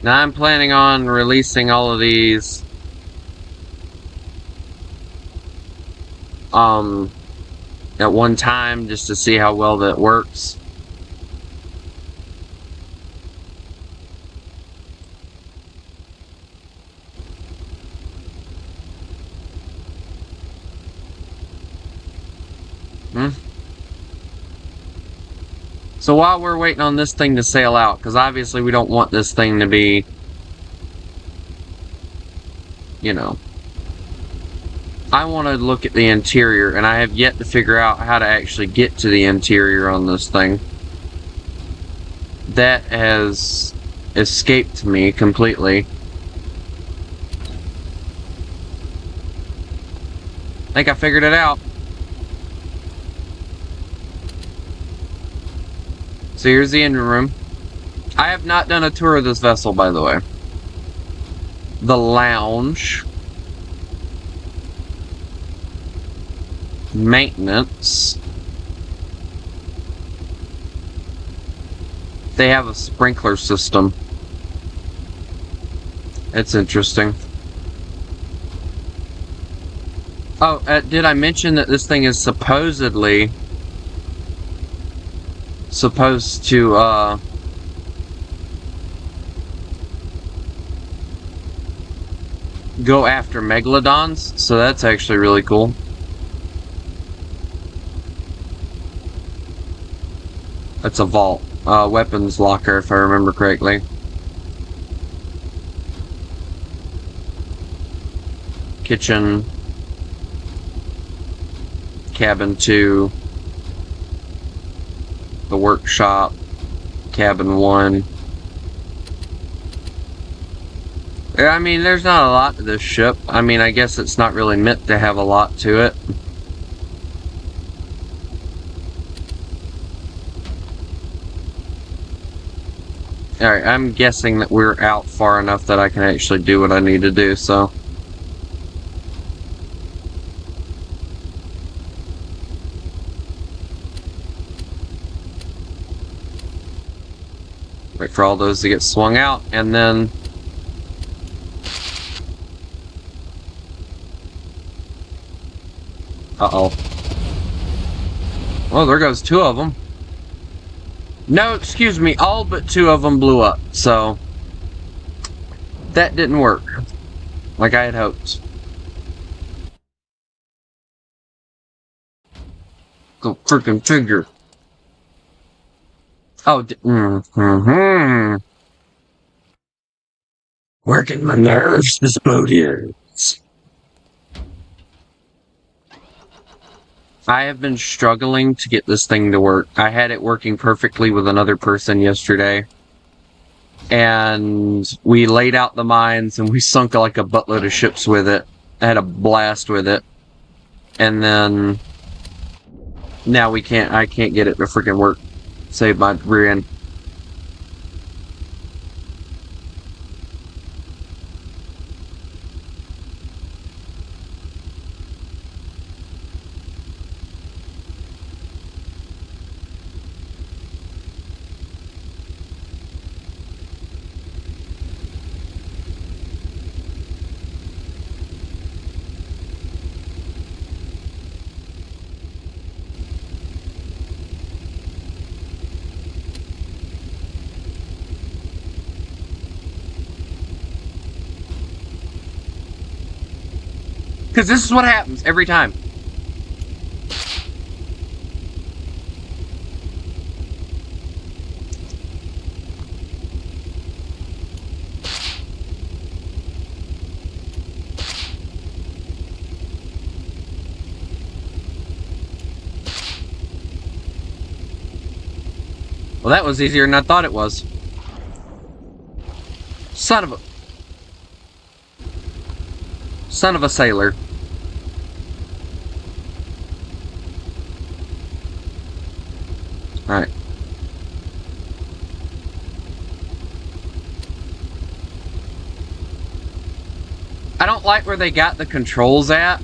Now I'm planning on releasing all of these at one time just to see how well that works. So while we're waiting on this thing to sail out, because obviously we don't want this thing to be, you know, I want to look at the interior, and I have yet to figure out how to actually get to the interior on this thing. That has escaped me completely. I think I figured it out. So here's the engine room. I have not done a tour of this vessel, by the way. The lounge. Maintenance. They have a sprinkler system. It's interesting. Oh, did I mention that this thing is supposedly supposed to go after megalodons, so that's actually really cool. That's a vault, weapons locker, if I remember correctly. Kitchen, cabin 2. The workshop, cabin 1. I mean, there's not a lot to this ship. I mean, I guess it's not really meant to have a lot to it. Alright, I'm guessing that we're out far enough that I can actually do what I need to do, so. Wait for all those to get swung out, and then... Uh-oh. Oh, there goes 2 of them. No, excuse me, all but 2 of them blew up, so... that didn't work. Like I had hoped. Go freaking figure. Oh, working my nerves, this boat is. I have been struggling to get this thing to work. I had it working perfectly with another person yesterday. And we laid out the mines and we sunk like a buttload of ships with it. I had a blast with it. And then... now I can't get it to freaking work. Save my rear end. Because this is what happens every time. Well, that was easier than I thought it was. Son of a sailor. Alright. I don't like where they got the controls at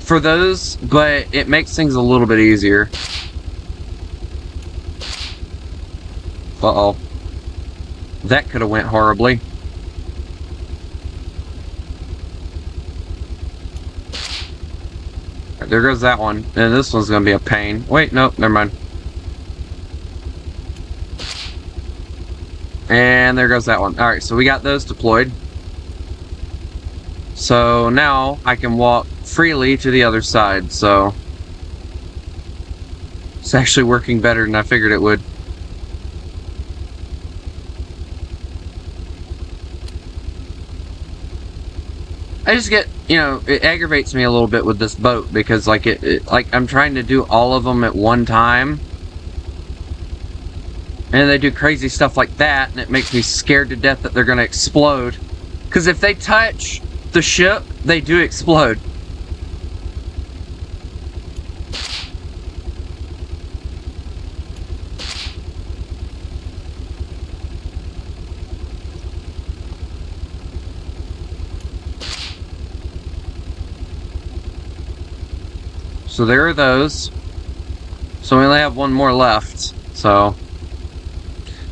for those, but it makes things a little bit easier. Uh-oh. That could have went horribly. Right, there goes that one. And this one's going to be a pain. Wait, nope, never mind. And there goes that one. Alright, so we got those deployed. So now I can walk freely to the other side, so it's actually working better than I figured it would. I just get, you know, it aggravates me a little bit with this boat because like like I'm trying to do all of them at one time. And they do crazy stuff like that, and it makes me scared to death that they're going to explode. Because if they touch the ship, they do explode. So there are those. So we only have one more left. So,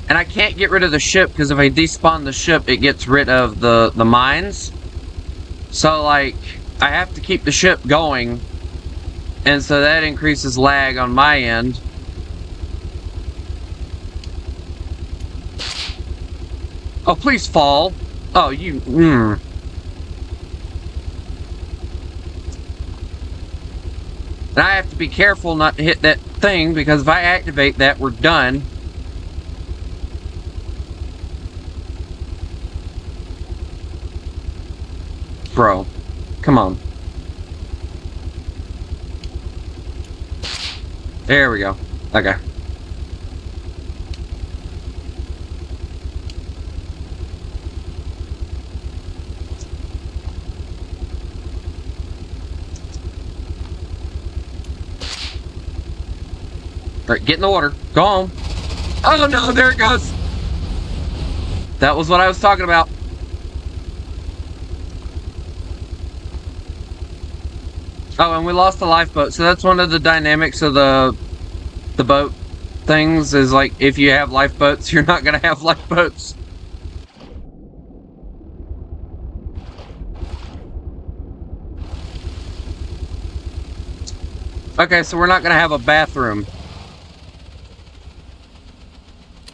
and I can't get rid of the ship because if I despawn the ship, it gets rid of the mines. So like, I have to keep the ship going, and so that increases lag on my end. Oh, please fall. Oh, you... And I have to be careful not to hit that thing, because if I activate that, we're done. Bro, come on. There we go. Okay. Alright, get in the water. Go on. Oh no, there it goes. That was what I was talking about. Oh, and we lost the lifeboat. So that's one of the dynamics of the boat things is like if you have lifeboats, you're not gonna have lifeboats. Okay, so we're not gonna have a bathroom.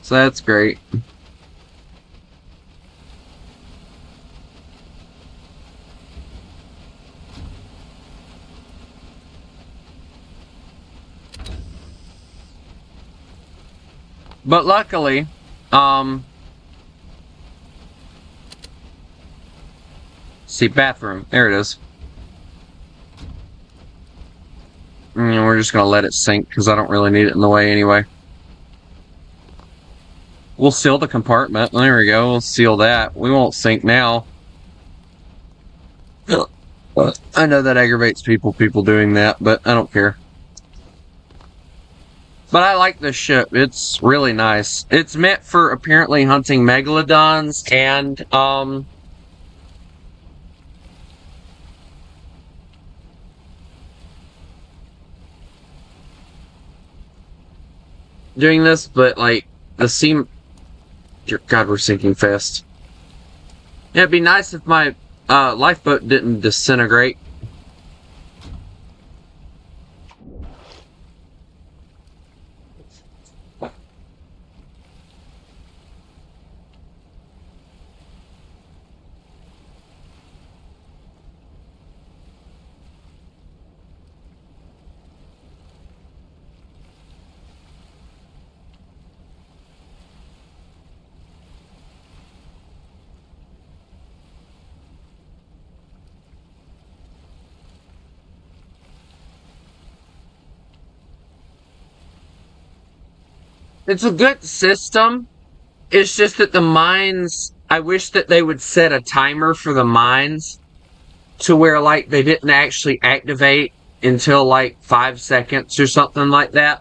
So that's great. But luckily, see, bathroom. There it is. And we're just gonna let it sink because I don't really need it in the way anyway. We'll seal the compartment. There we go. We'll seal that. We won't sink now. I know that aggravates people doing that, but I don't care. But I like this ship. It's really nice. It's meant for apparently hunting megalodons and, doing this, but like, the sea... Dear God, we're sinking fast. Yeah, it'd be nice if my lifeboat didn't disintegrate. It's a good system. It's just that the mines, I wish that they would set a timer for the mines to where, like, they didn't actually activate until, like, 5 seconds or something like that.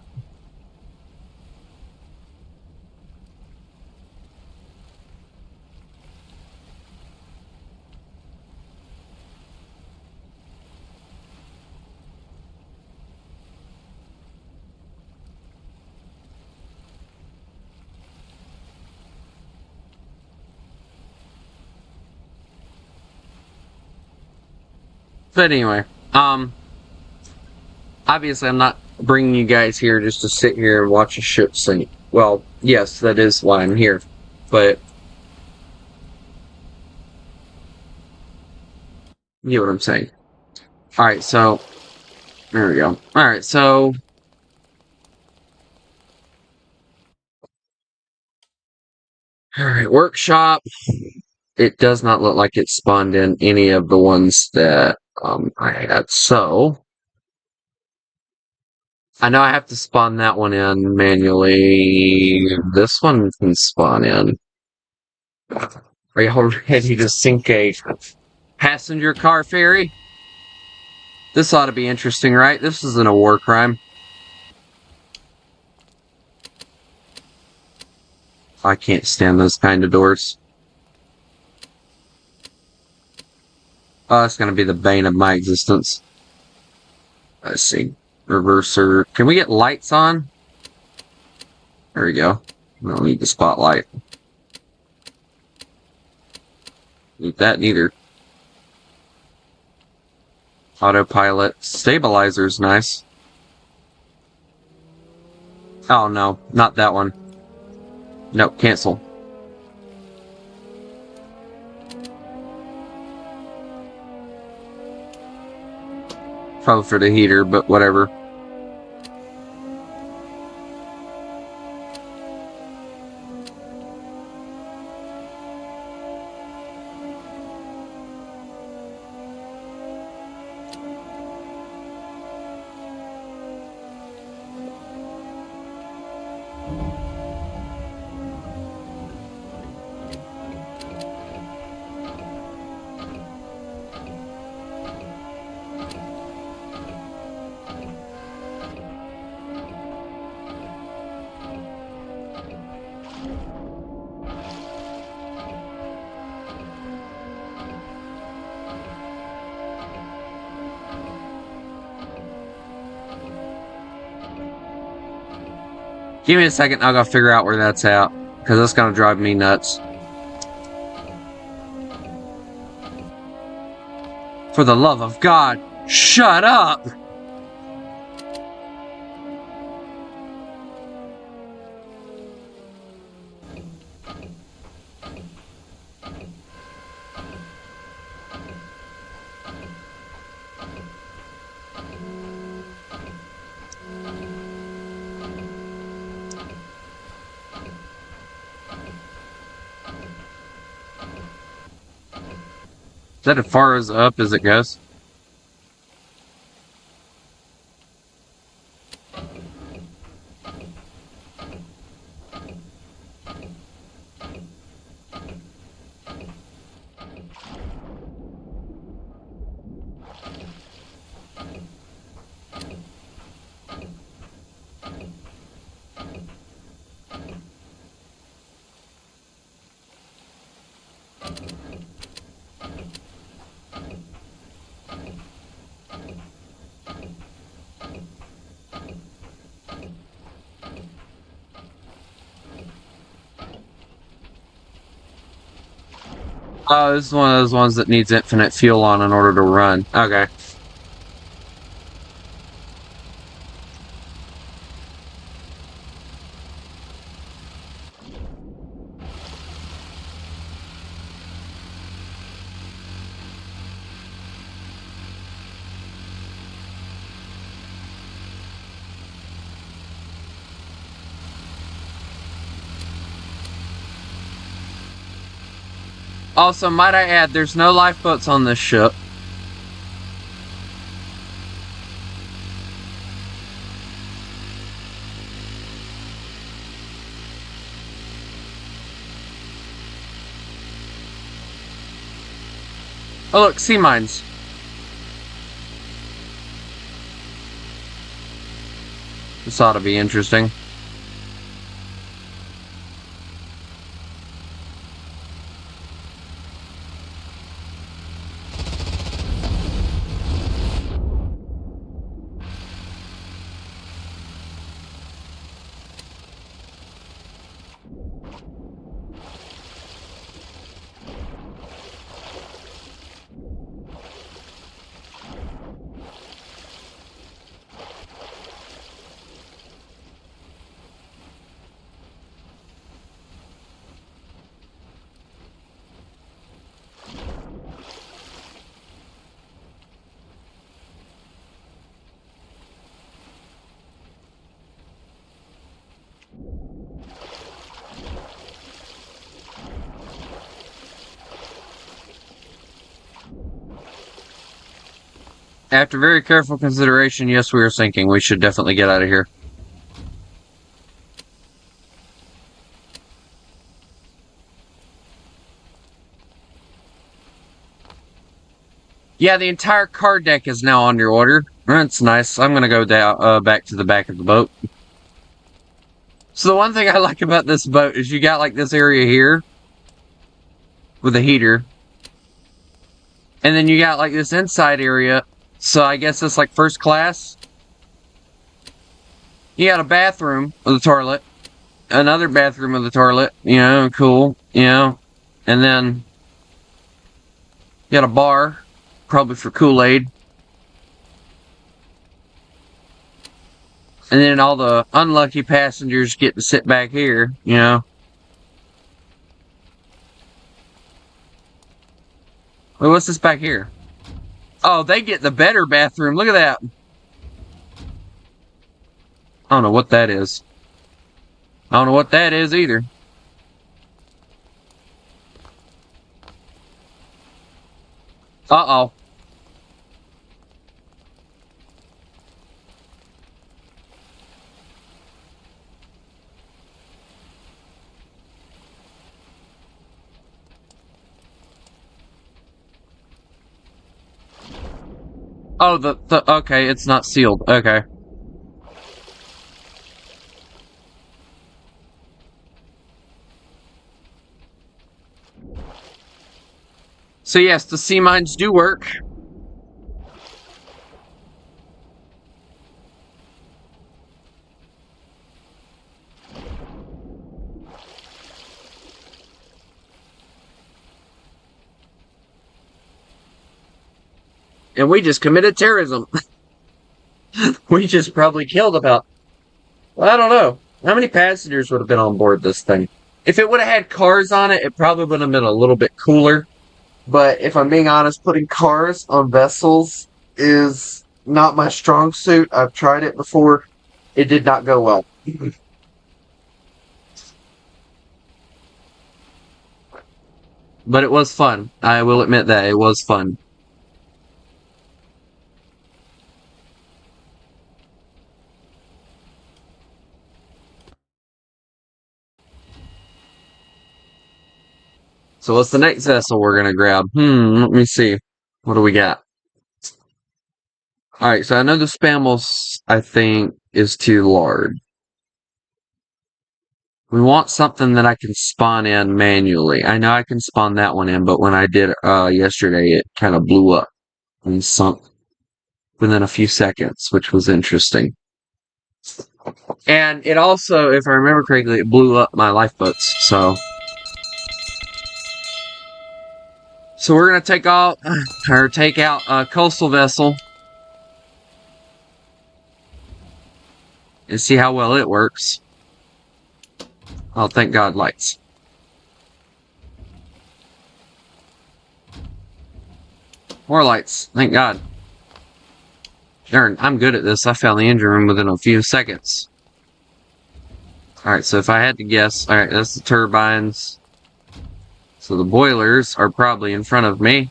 But anyway, obviously I'm not bringing you guys here just to sit here and watch a ship sink. Well, yes, that is why I'm here. But, you know what I'm saying. Alright, so, there we go. Alright, so, alright, workshop. It does not look like it spawned in any of the ones that I had. So I know I have to spawn that one in manually. This one can spawn in. Are you ready to sink a passenger car ferry? This ought to be interesting, right? This isn't a war crime. I can't stand those kind of doors. Oh, that's going to be the bane of my existence. Let's see. Reverser. Can we get lights on? There we go. I don't need the spotlight. Need that neither. Autopilot. Stabilizer's nice. Oh no, not that one. No, cancel. Probably for the heater, but whatever. Give me a second, I'll go figure out where that's at. Because that's gonna drive me nuts. For the love of God, shut up! Is that as far as up as it goes? Oh, this is one of those ones that needs infinite fuel on in order to run. Okay. Also, might I add, there's no lifeboats on this ship. Oh, look, sea mines. This ought to be interesting. After very careful consideration, yes, we are sinking. We should definitely get out of here. Yeah, the entire card deck is now underwater. That's nice. I'm gonna go down back to the back of the boat. So the one thing I like about this boat is you got like this area here with a heater. And then you got like this inside area. So I guess it's like first class. You got a bathroom with a toilet. Another bathroom with a toilet. You know, cool. You know. And then you got a bar. Probably for Kool-Aid. And then all the unlucky passengers get to sit back here, you know. Wait, what's this back here? Oh, they get the better bathroom. Look at that. I don't know what that is. I don't know what that is either. Uh-oh. Oh, okay, it's not sealed. Okay. So yes, the sea mines do work. And we just committed terrorism. We just probably killed about, well, I don't know. How many passengers would have been on board this thing? If it would have had cars on it, it probably would have been a little bit cooler. But if I'm being honest, putting cars on vessels is not my strong suit. I've tried it before. It did not go well. But it was fun. I will admit that it was fun. So what's the next vessel we're gonna grab? Let me see. What do we got? Alright, so I know the Spamos, I think, is too large. We want something that I can spawn in manually. I know I can spawn that one in, but when I did yesterday, it kind of blew up and sunk within a few seconds, which was interesting. And it also, if I remember correctly, it blew up my lifeboats, so... So we're gonna take out a coastal vessel and see how well it works. Oh, thank God, lights. More lights, thank God. Darn, I'm good at this. I found the engine room within a few seconds. Alright, so if I had to guess, alright, that's the turbines. So the boilers are probably in front of me.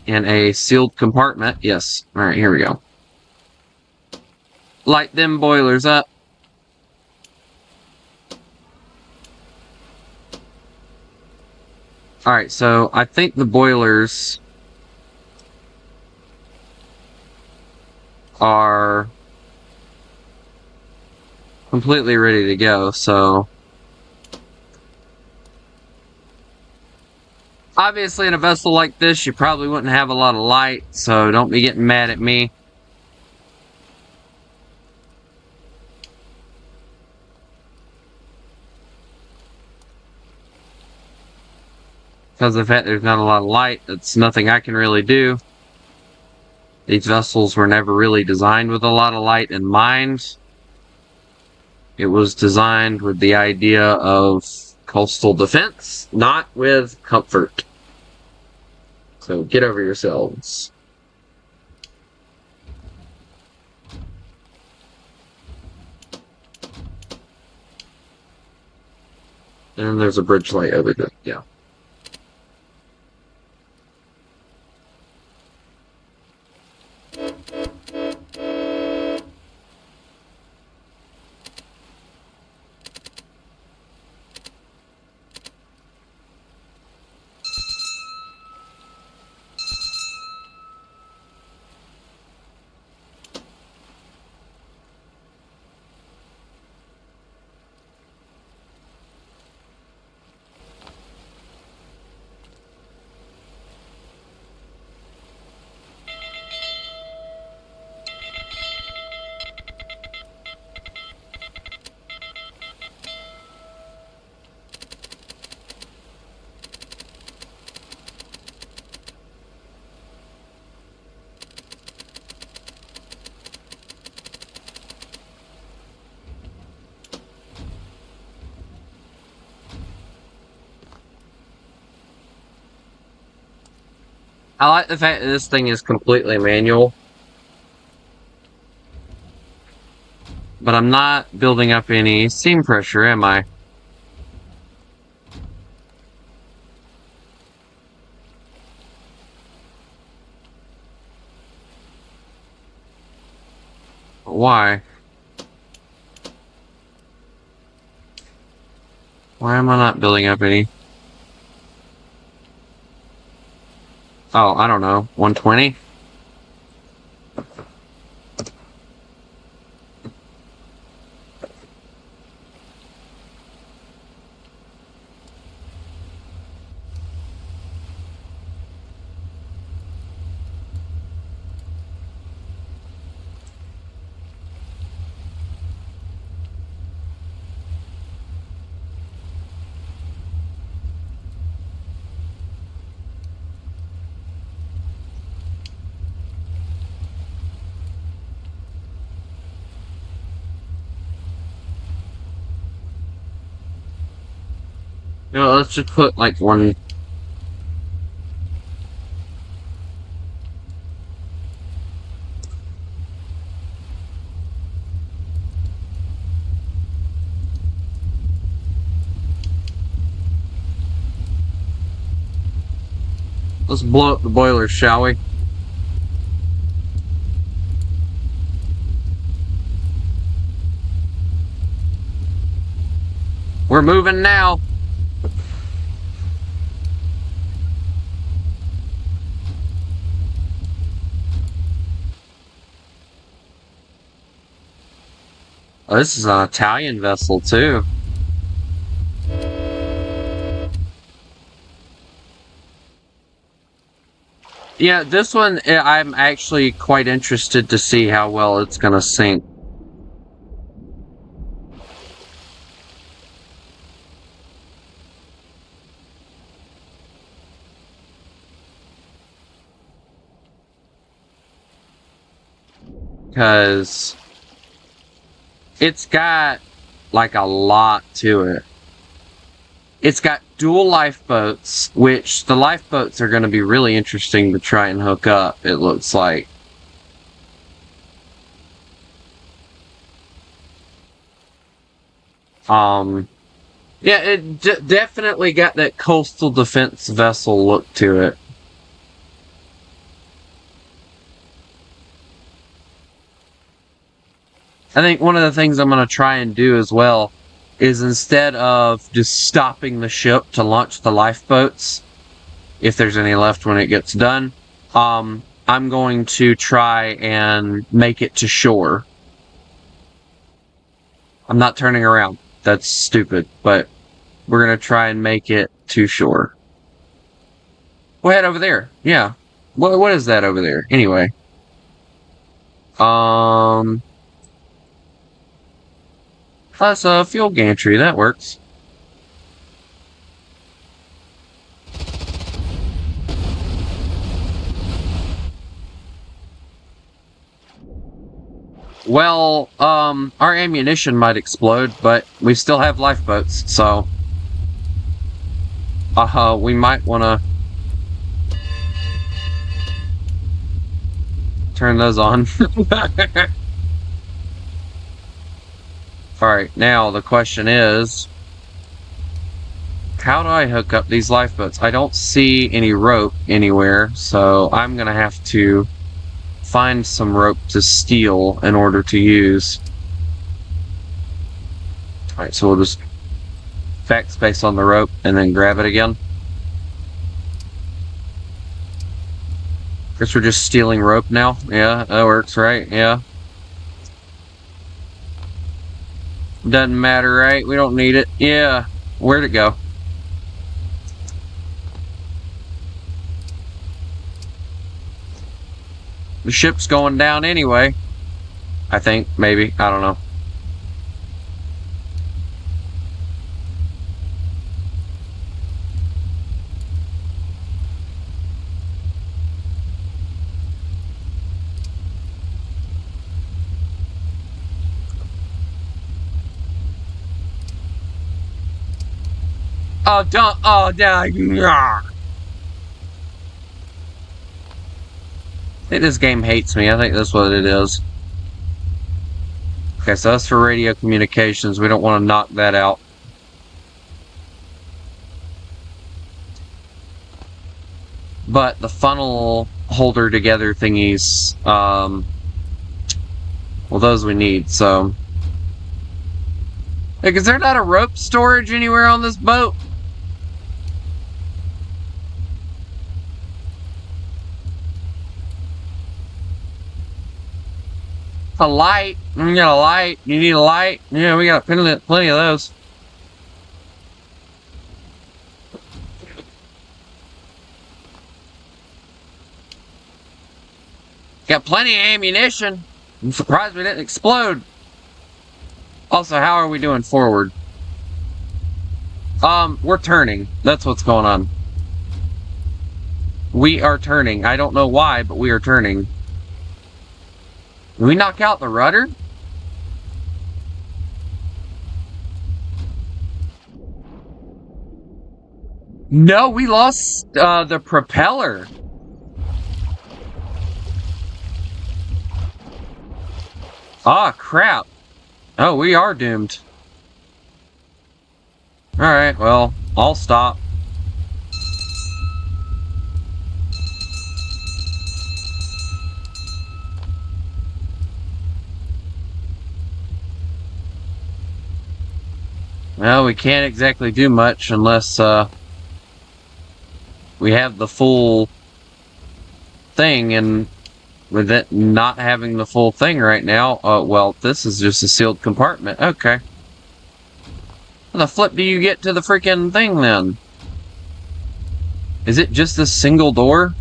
In a sealed compartment. Yes. Alright, here we go. Light them boilers up. Alright, so I think the boilers are completely ready to go, so obviously in a vessel like this you probably wouldn't have a lot of light, so don't be getting mad at me. Because of the fact there's not a lot of light, it's nothing I can really do. These vessels were never really designed with a lot of light in mind. It was designed with the idea of coastal defense, not with comfort. So get over yourselves. And there's a bridge light over there, yeah. I like the fact that this thing is completely manual. But I'm not building up any steam pressure, am I? Why? Why am I not building up any? Oh, I don't know. 120? No, let's just put like one. Let's blow up the boilers, shall we? We're moving now. Oh, this is an Italian vessel, too. Yeah, this one, I'm actually quite interested to see how well it's going to sink. Because it's got like a lot to it. It's got dual lifeboats, which the lifeboats are going to be really interesting to try and hook up, it looks like. Yeah, it definitely got that coastal defense vessel look to it. I think one of the things I'm going to try and do as well is instead of just stopping the ship to launch the lifeboats, if there's any left when it gets done. I'm going to try and make it to shore. I'm not turning around. That's stupid, but we're going to try and make it to shore. We'll head over there. Yeah. What is that over there? Anyway. That's a fuel gantry. That works. Well, our ammunition might explode, but we still have lifeboats, so... we might want to... turn those on. Alright, now the question is... how do I hook up these lifeboats? I don't see any rope anywhere, so I'm gonna have to find some rope to steal in order to use. Alright, so we'll just backspace on the rope and then grab it again. Guess we're just stealing rope now. Yeah, that works, right? Yeah. Doesn't matter, right? We don't need it. Yeah. Where'd it go? The ship's going down anyway. I think, maybe. I don't know. Oh, don't. Oh, yeah. I think this game hates me. I think that's what it is. Okay, so that's for radio communications. We don't want to knock that out. But the funnel holder together thingies, well, those we need, so... Like, is there not a rope storage anywhere on this boat? A light. We got a light. You need a light? Yeah, we got plenty of those. Got plenty of ammunition. I'm surprised we didn't explode. Also, how are we doing forward? We're turning. That's what's going on. We are turning. I don't know why, but we are turning. Did we knock out the rudder? No, we lost the propeller. Ah, crap. Oh, we are doomed. Alright, well, I'll stop. Well, we can't exactly do much unless we have the full thing, and with it not having the full thing right now, well, this is just a sealed compartment. Okay. How the flip do you get to the freaking thing then? Is it just a single door?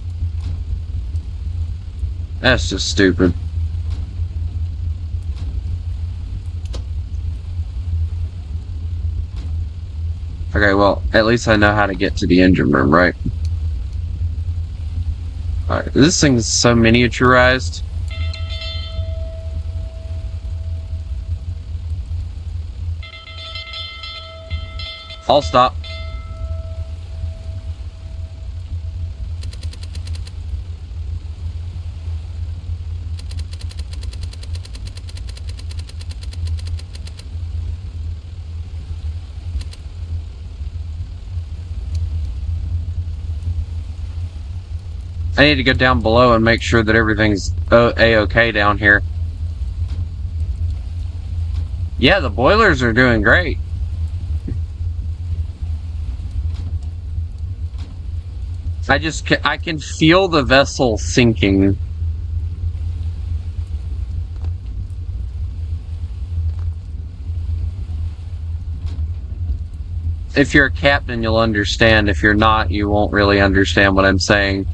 That's just stupid. Okay, well, at least I know how to get to the engine room, right? Alright, this thing is so miniaturized. I'll stop. I need to go down below and make sure that everything's A-okay down here. Yeah, the boilers are doing great. I can feel the vessel sinking. If you're a captain, you'll understand. If you're not, you won't really understand what I'm saying.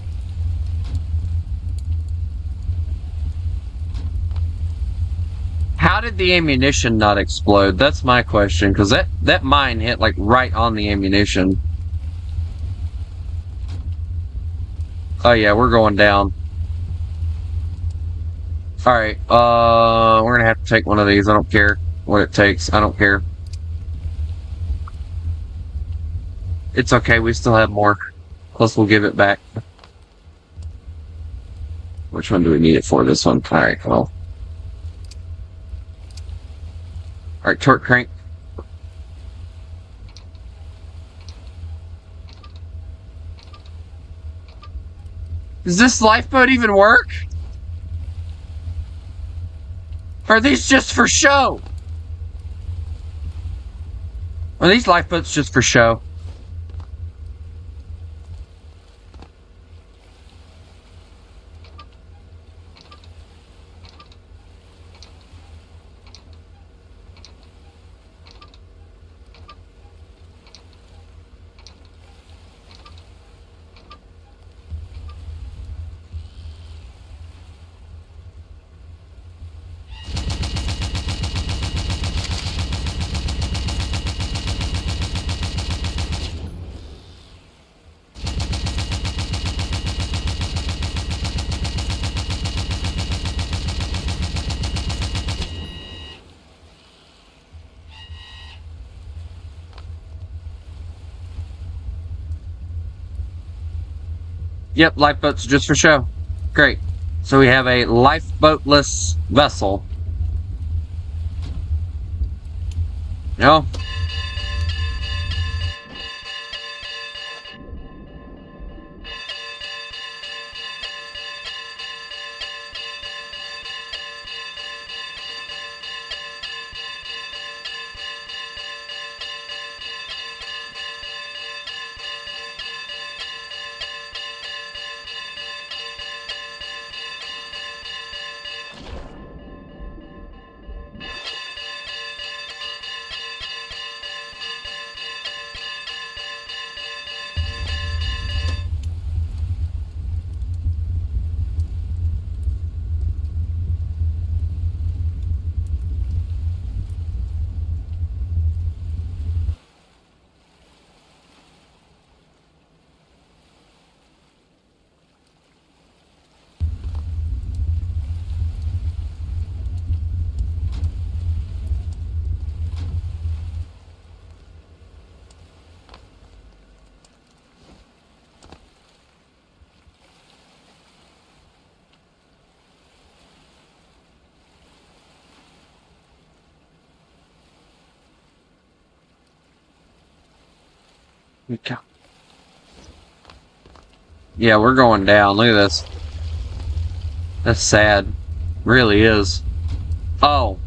How did the ammunition not explode? That's my question, because that mine hit like right on the ammunition. Oh yeah, we're going down. Alright, we're gonna have to take one of these. I don't care what it takes. I don't care. It's okay, we still have more. Plus we'll give it back. Which one do we need it for? This one? Alright, well. Alright, torque crank. Does this lifeboat even work? Are these just for show? Are these lifeboats just for show? Yep, lifeboats just for show. Great. So we have a lifeboatless vessel. No. Yeah, we're going down. Look at this. That's sad. Really is. Oh.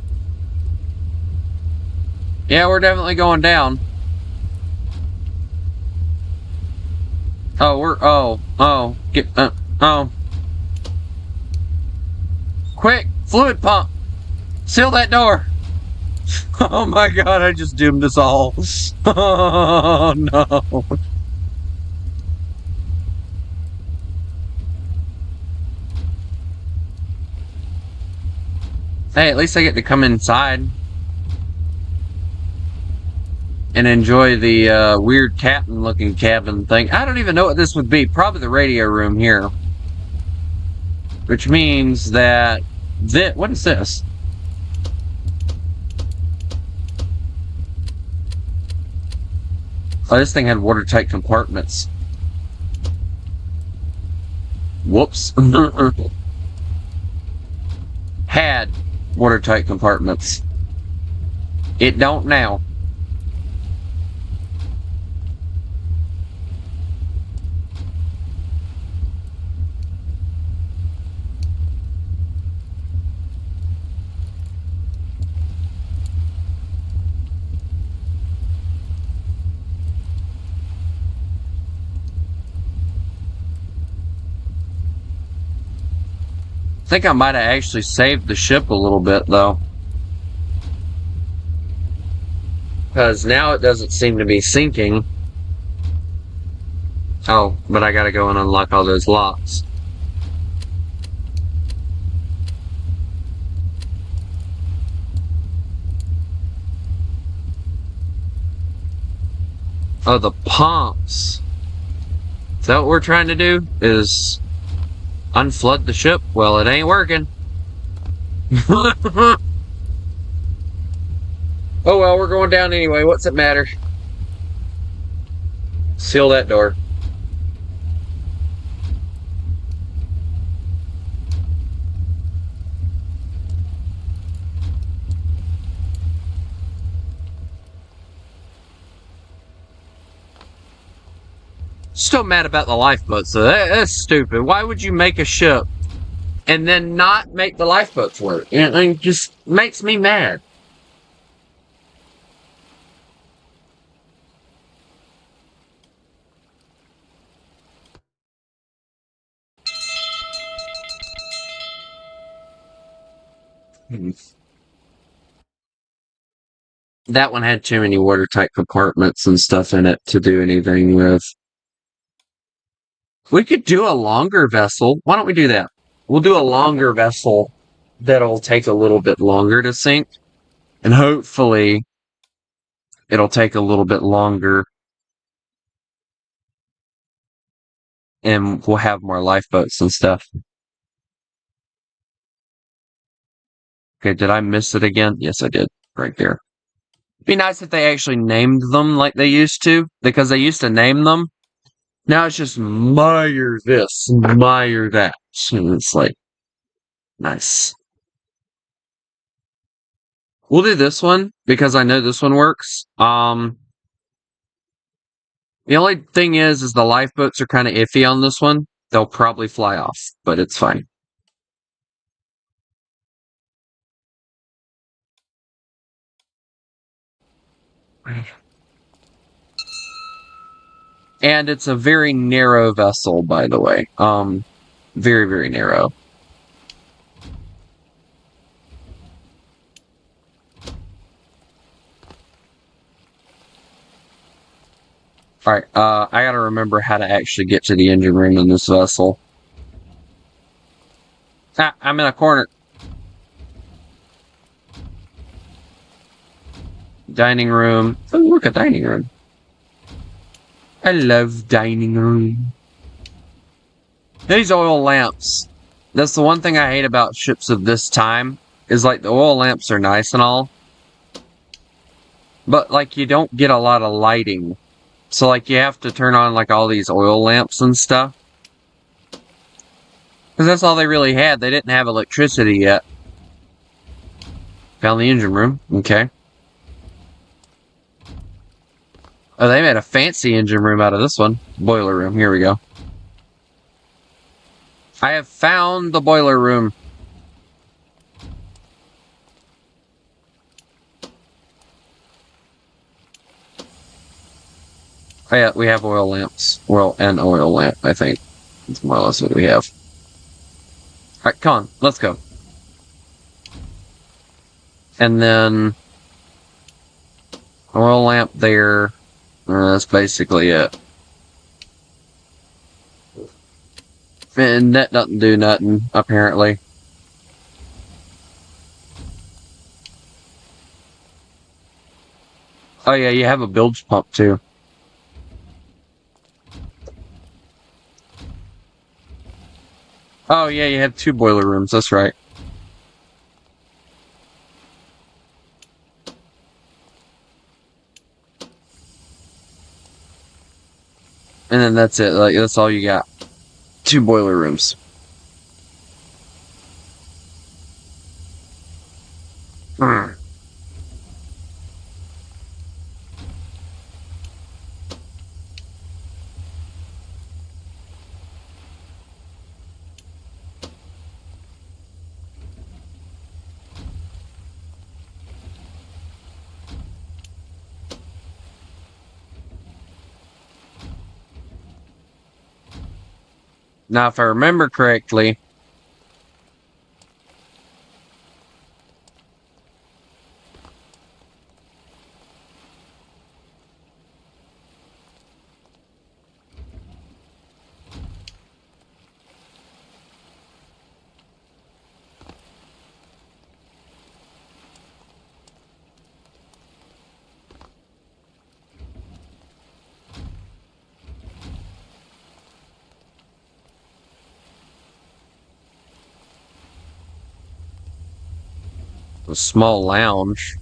Yeah, we're definitely going down. Oh, oh. Quick, fluid pump. Seal that door. Oh my god, I just doomed us all. Oh no. Hey, at least I get to come inside and enjoy the weird captain-looking cabin thing. I don't even know what this would be. Probably the radio room here. Which means that... what is this? Oh, this thing had watertight compartments. Whoops. Had watertight compartments. It don't now. think I might have actually saved the ship a little bit, though. Because now it doesn't seem to be sinking. Oh, but I gotta go and unlock all those locks. Oh, the pumps. Is that what we're trying to do? Is unflood the ship? Well, it ain't working. Oh well, we're going down anyway. What's it matter? Seal that door. Still mad about the lifeboats, so that's stupid. Why would you make a ship and then not make the lifeboats work? It just makes me mad. That one had too many watertight compartments and stuff in it to do anything with. We could do a longer vessel. Why don't we do that? We'll do a longer vessel that'll take a little bit longer to sink. And hopefully it'll take a little bit longer. And we'll have more lifeboats and stuff. Okay, did I miss it again? Yes, I did. Right there. It'd be nice if they actually named them like they used to. Because they used to name them. Now it's just Meyer this, Meyer that. And it's like, nice. We'll do this one, because I know this one works. The only thing is the lifeboats are kind of iffy on this one. They'll probably fly off, but it's fine. And it's a very narrow vessel, by the way. Very, very narrow. Alright, I gotta remember how to actually get to the engine room in this vessel. Ah, I'm in a corner. Dining room. Oh, look, a dining room. I love dining room. These oil lamps. That's the one thing I hate about ships of this time. Is like the oil lamps are nice and all. But like you don't get a lot of lighting. So like you have to turn on like all these oil lamps and stuff. Because that's all they really had. They didn't have electricity yet. Found the engine room. Okay. Oh, they made a fancy engine room out of this one. Boiler room. Here we go. I have found the boiler room. Oh, yeah, we have oil lamps. Well, an oil lamp, I think. That's more or less what we have. Alright, come on. Let's go. And then... oil lamp there. That's basically it. And that doesn't do nothing, apparently. Oh yeah, you have a bilge pump too. Oh yeah, you have two boiler rooms, that's right. And then that's it, like that's all you got. Two boiler rooms. Hmm. Now, if I remember correctly, A small lounge.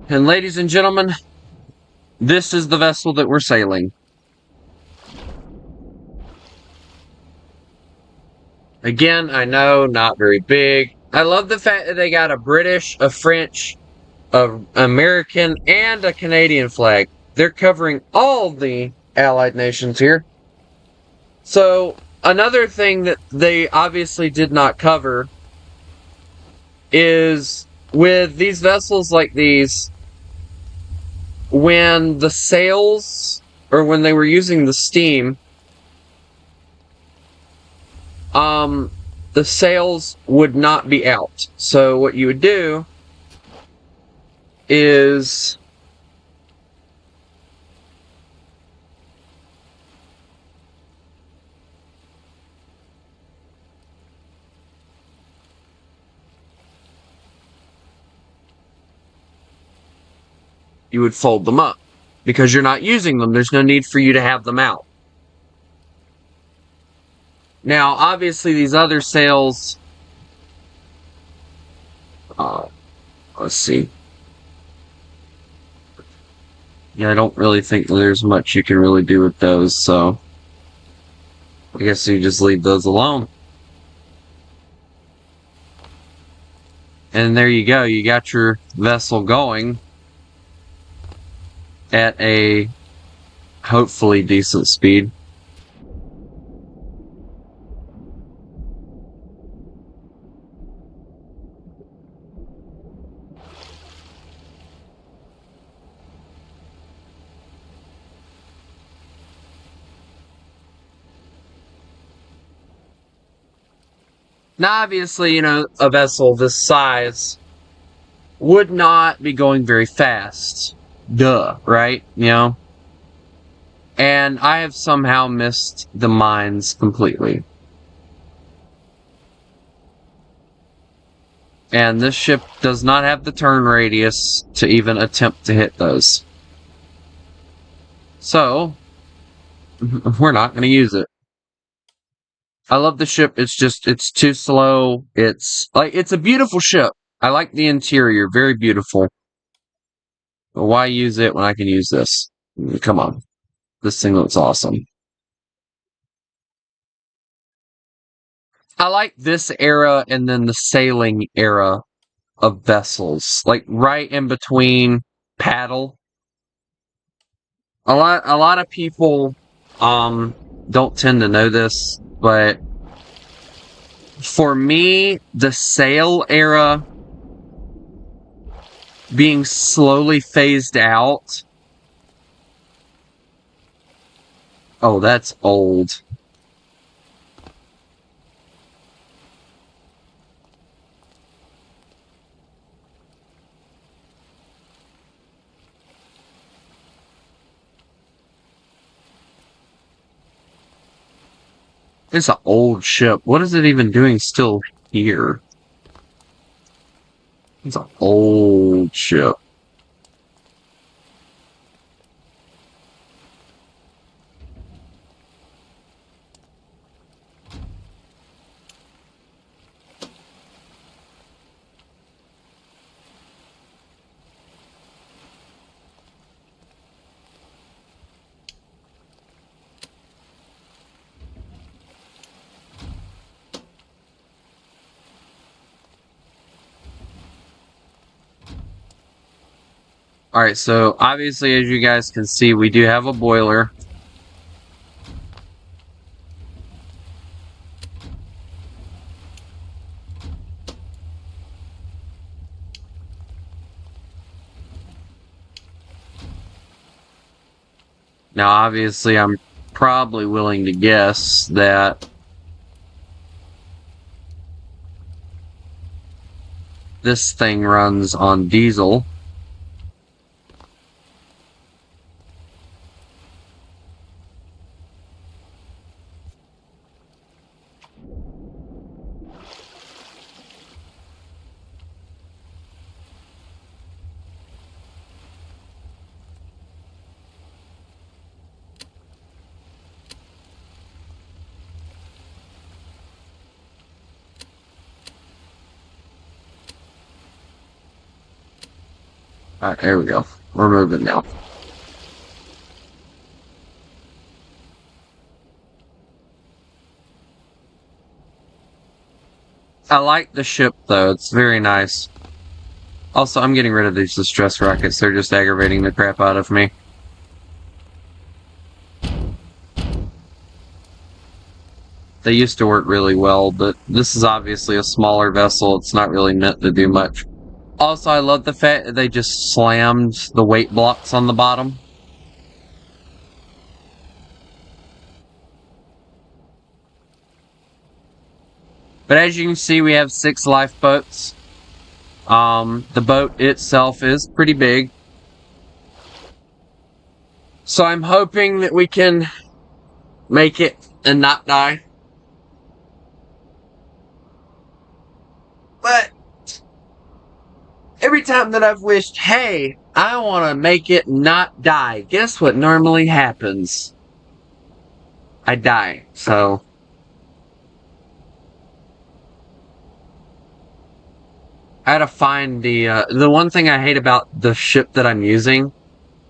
And ladies and gentlemen, this is the vessel that we're sailing. Again, I know, not very big. I love the fact that they got a British, a French, a American, and a Canadian flag. They're covering all the Allied nations here. So, another thing that they obviously did not cover is with these vessels like these, when the sails, or when they were using the steam, the sails would not be out. So what you would do is you would fold them up. Because you're not using them, there's no need for you to have them out. Now, obviously, these other sails, let's see. Yeah, I don't really think there's much you can really do with those, so I guess you just leave those alone. And there you go, you got your vessel going at a hopefully decent speed. Now, obviously, a vessel this size would not be going very fast. Duh, right? And I have somehow missed the mines completely. And this ship does not have the turn radius to even attempt to hit those. So, we're not going to use it. I love the ship. It's too slow. It's a beautiful ship. I like the interior. Very beautiful. But why use it when I can use this? Come on. This thing looks awesome. I like this era and then the sailing era of vessels. Like right in between paddle. A lot of people don't tend to know this, but for me, the sail era being slowly phased out. Oh, that's old. It's an old ship. What is it even doing still here? It's an old ship. Alright, so obviously as you guys can see, we do have a boiler. Now, obviously, I'm probably willing to guess that this thing runs on diesel. Alright, there we go. We're moving now. I like the ship, though. It's very nice. Also, I'm getting rid of these distress rockets. They're just aggravating the crap out of me. They used to work really well, but this is obviously a smaller vessel. It's not really meant to do much. Also, I love the fact that they just slammed the weight blocks on the bottom. But as you can see, we have 6 lifeboats. The boat itself is pretty big. So I'm hoping that we can make it and not die. But every time that I've wished, hey, I want to make it not die, guess what normally happens? I die. So I had to find the one thing I hate about the ship that I'm using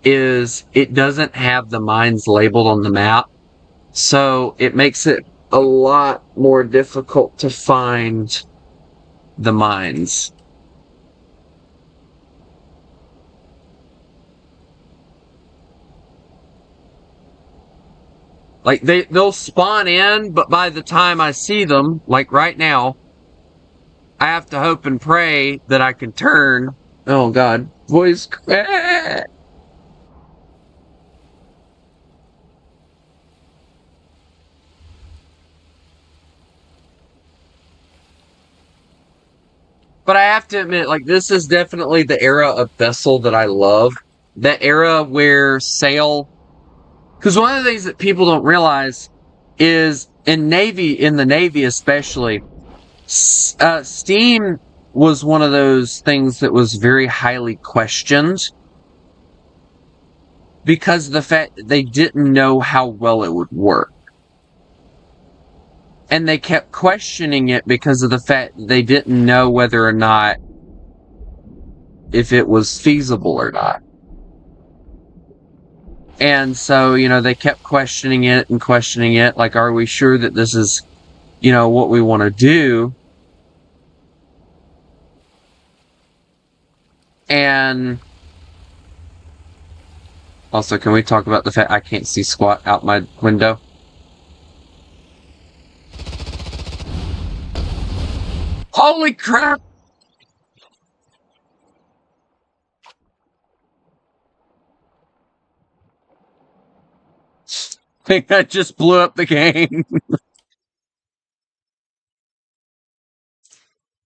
is it doesn't have the mines labeled on the map. So it makes it a lot more difficult to find the mines. Like they'll spawn in, but by the time I see them, like right now, I have to hope and pray that I can turn. Oh God, voice crack. But I have to admit, like, this is definitely the era of vessel that I love. That era where sail. Because one of the things that people don't realize is in the Navy especially, steam was one of those things that was very highly questioned because of the fact that they didn't know how well it would work. And they kept questioning it because of the fact that they didn't know whether or not if it was feasible or not. And so, they kept questioning it and questioning it. Like, are we sure that this is, what we want to do? And also, can we talk about the fact I can't see squat out my window? Holy crap! I think that just blew up the game.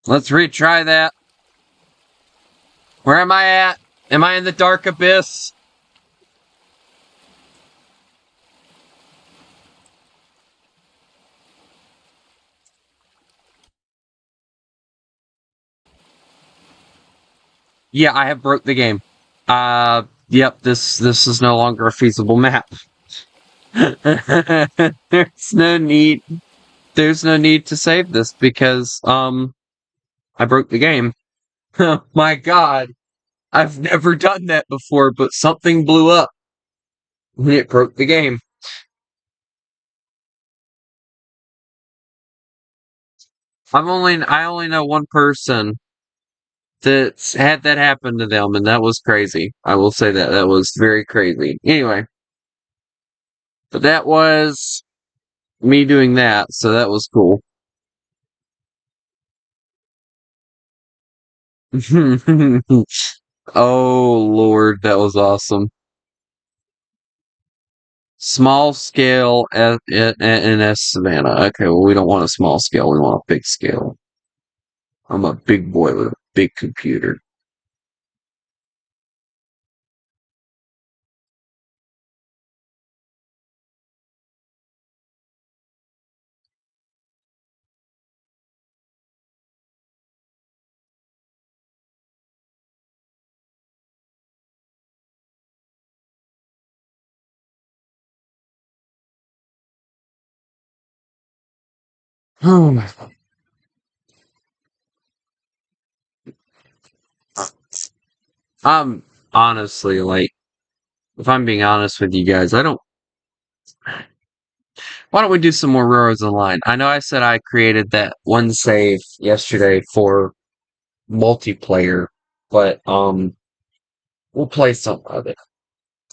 Let's retry that. Where am I at? Am I in the dark abyss? Yeah, I have broke the game. Yep, this is no longer a feasible map. There's no need. There's no need to save this because, I broke the game. Oh my God. I've never done that before, but something blew up when it broke the game. I only know one person that's had that happen to them, and that was crazy. I will say that. That was very crazy. Anyway, but that was me doing that, so that was cool. Oh Lord, that was awesome. Small scale in a Savannah. Okay, well, we don't want a small scale. We want a big scale. I'm a big boy with a big computer. I'm honestly like, if I'm being honest with you guys, I don't. Why don't we do some more Railroads Online? I know I said I created that one save yesterday for multiplayer, but we'll play some of it.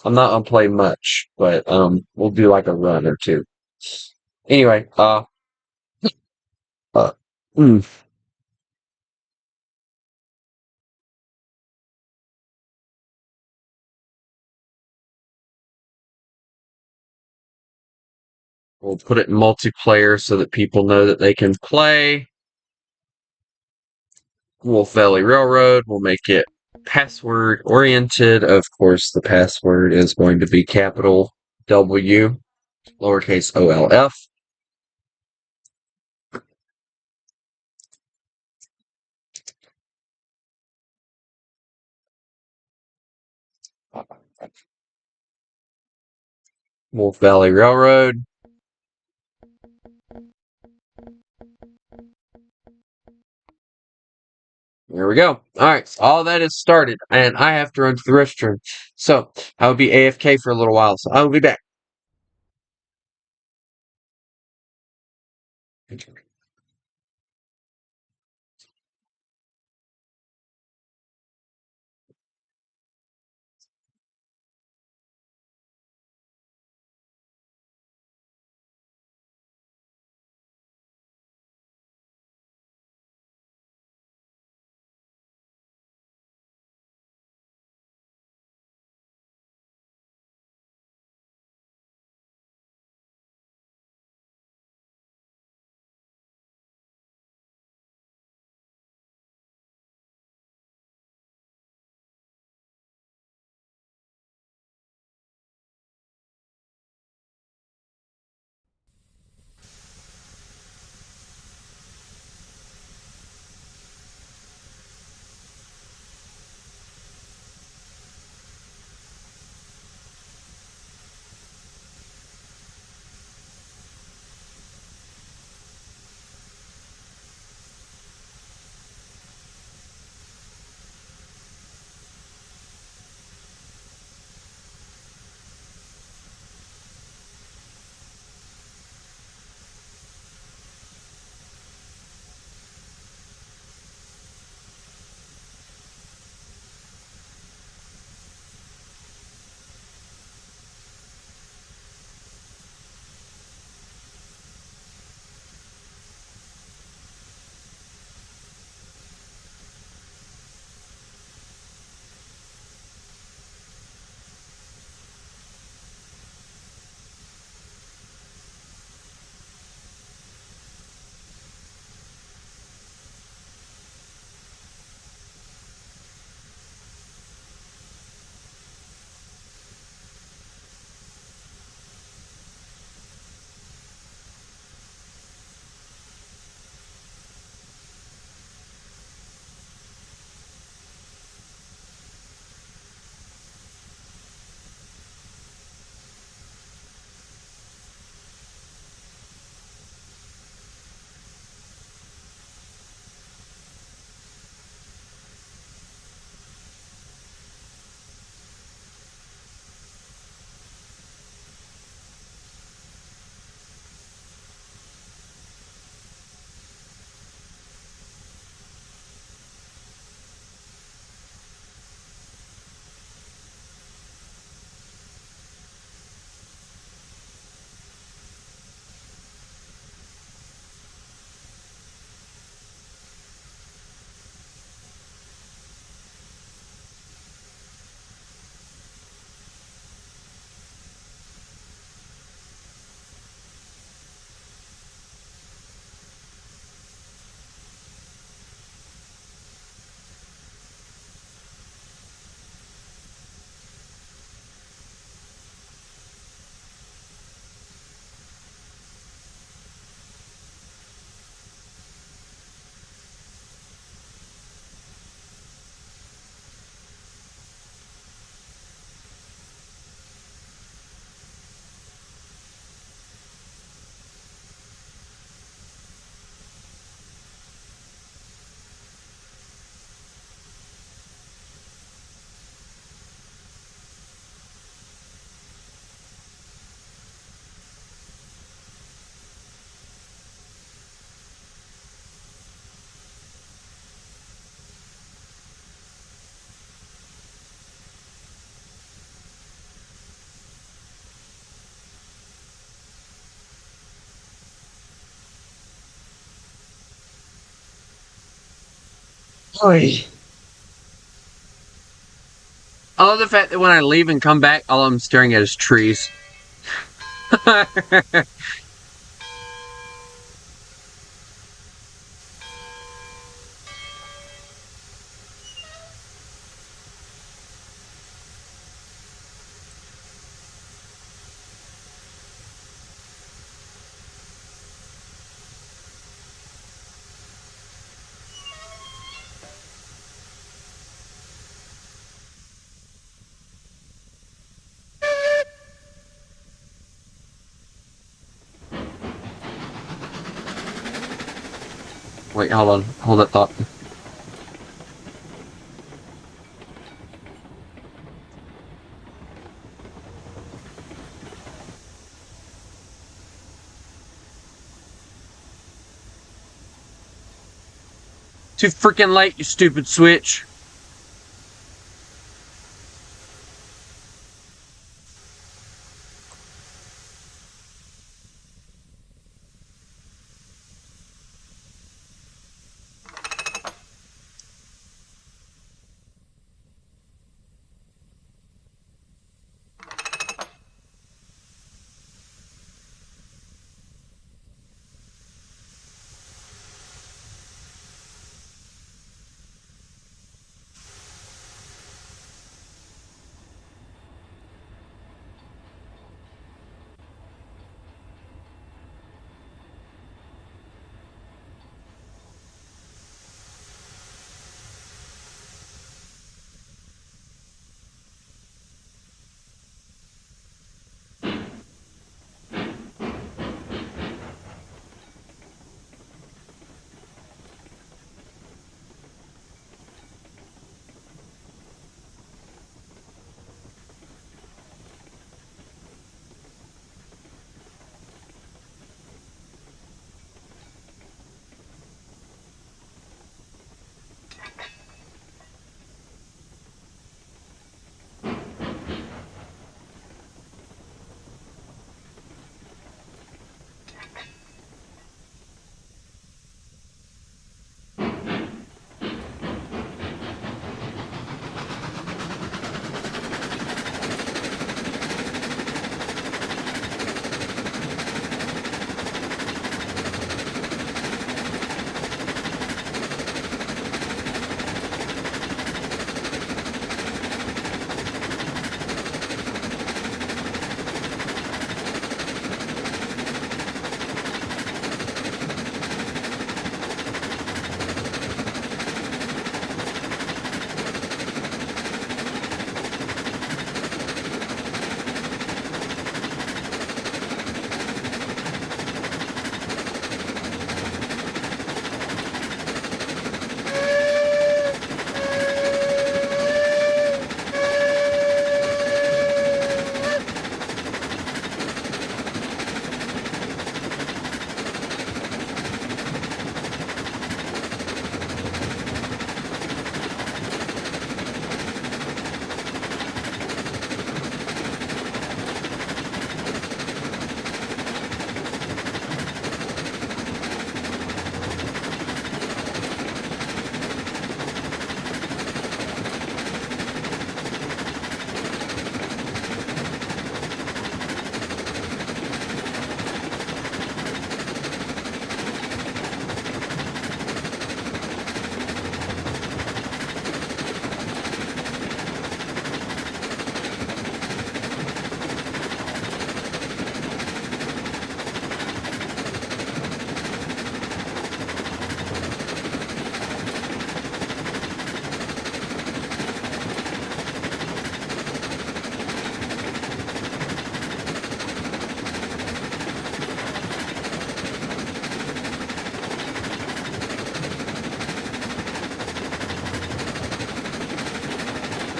I'm not gonna play much, but we'll do like a run or two. Anyway, uh, mm, we'll put it in multiplayer so that people know that they can play. Wolf Valley Railroad. We'll make it password oriented. Of course, the password is going to be capital W, lowercase OLF. Wolf Valley Railroad. There we go. All right, so all that is started, and I have to run to the restroom. So I will be AFK for a little while. So I will be back. Oy. I love the fact that when I leave and come back, all I'm staring at is trees. Wait, hold on. Hold that thought. Too freaking late, you stupid Switch.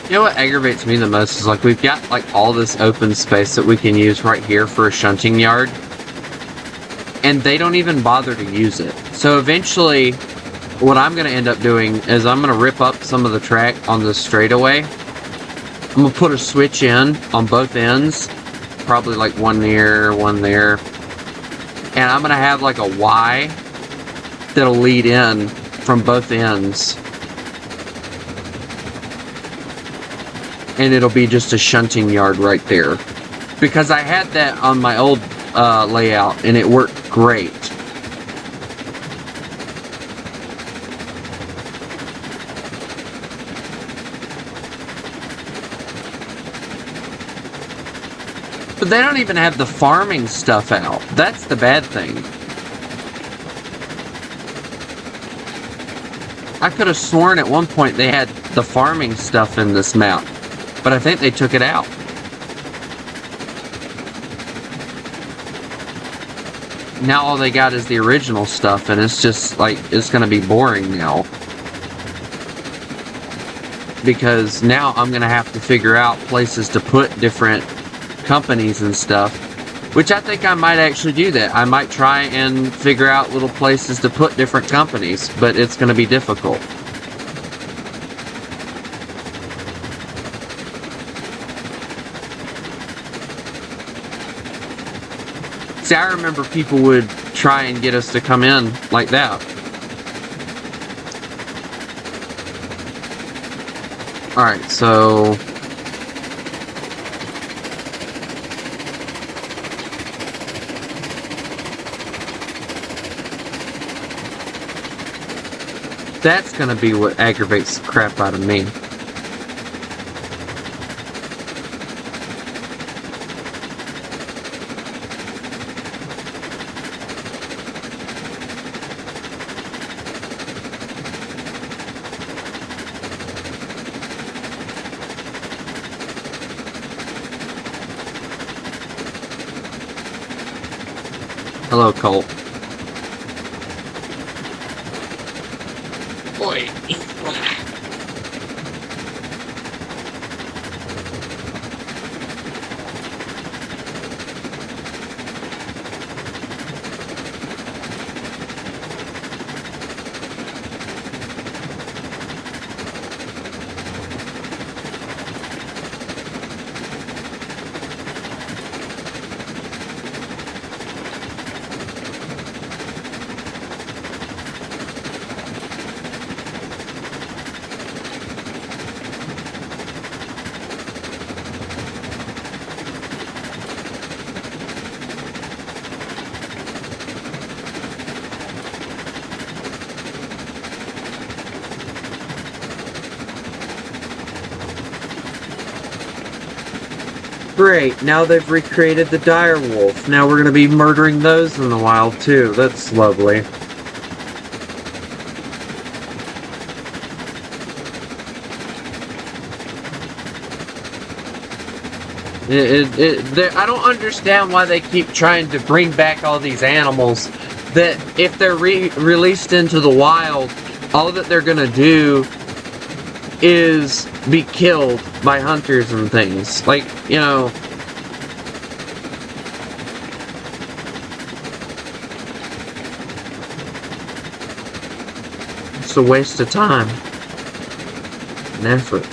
You know what aggravates me the most is like we've got like all this open space that we can use right here for a shunting yard, and they don't even bother to use it. So eventually, what I'm going to end up doing is I'm going to rip up some of the track on the straightaway. I'm going to put a switch in on both ends, probably like one near, one there, and I'm going to have like a Y that'll lead in from both ends. and it'll be just a shunting yard right there. Because I had that on my old layout, and it worked great. But they don't even have the farming stuff out. That's the bad thing. I could have sworn at one point they had the farming stuff in this map, but I think they took it out. Now all they got is the original stuff, and it's just like, it's gonna be boring now. Because now I'm gonna have to figure out places to put different companies and stuff, which I think I might actually do that. I might try and figure out little places to put different companies, but it's going to be difficult. See, I remember people would try and get us to come in like that. Alright, so that's gonna be what aggravates the crap out of me. Hello, Colt. Boy. Great, now they've recreated the dire wolf. Now we're going to be murdering those in the wild too. That's lovely. I don't understand why they keep trying to bring back all these animals that if they're released into the wild, all that they're going to do is be killed by hunters and things. Like, you know, it's a waste of time and effort.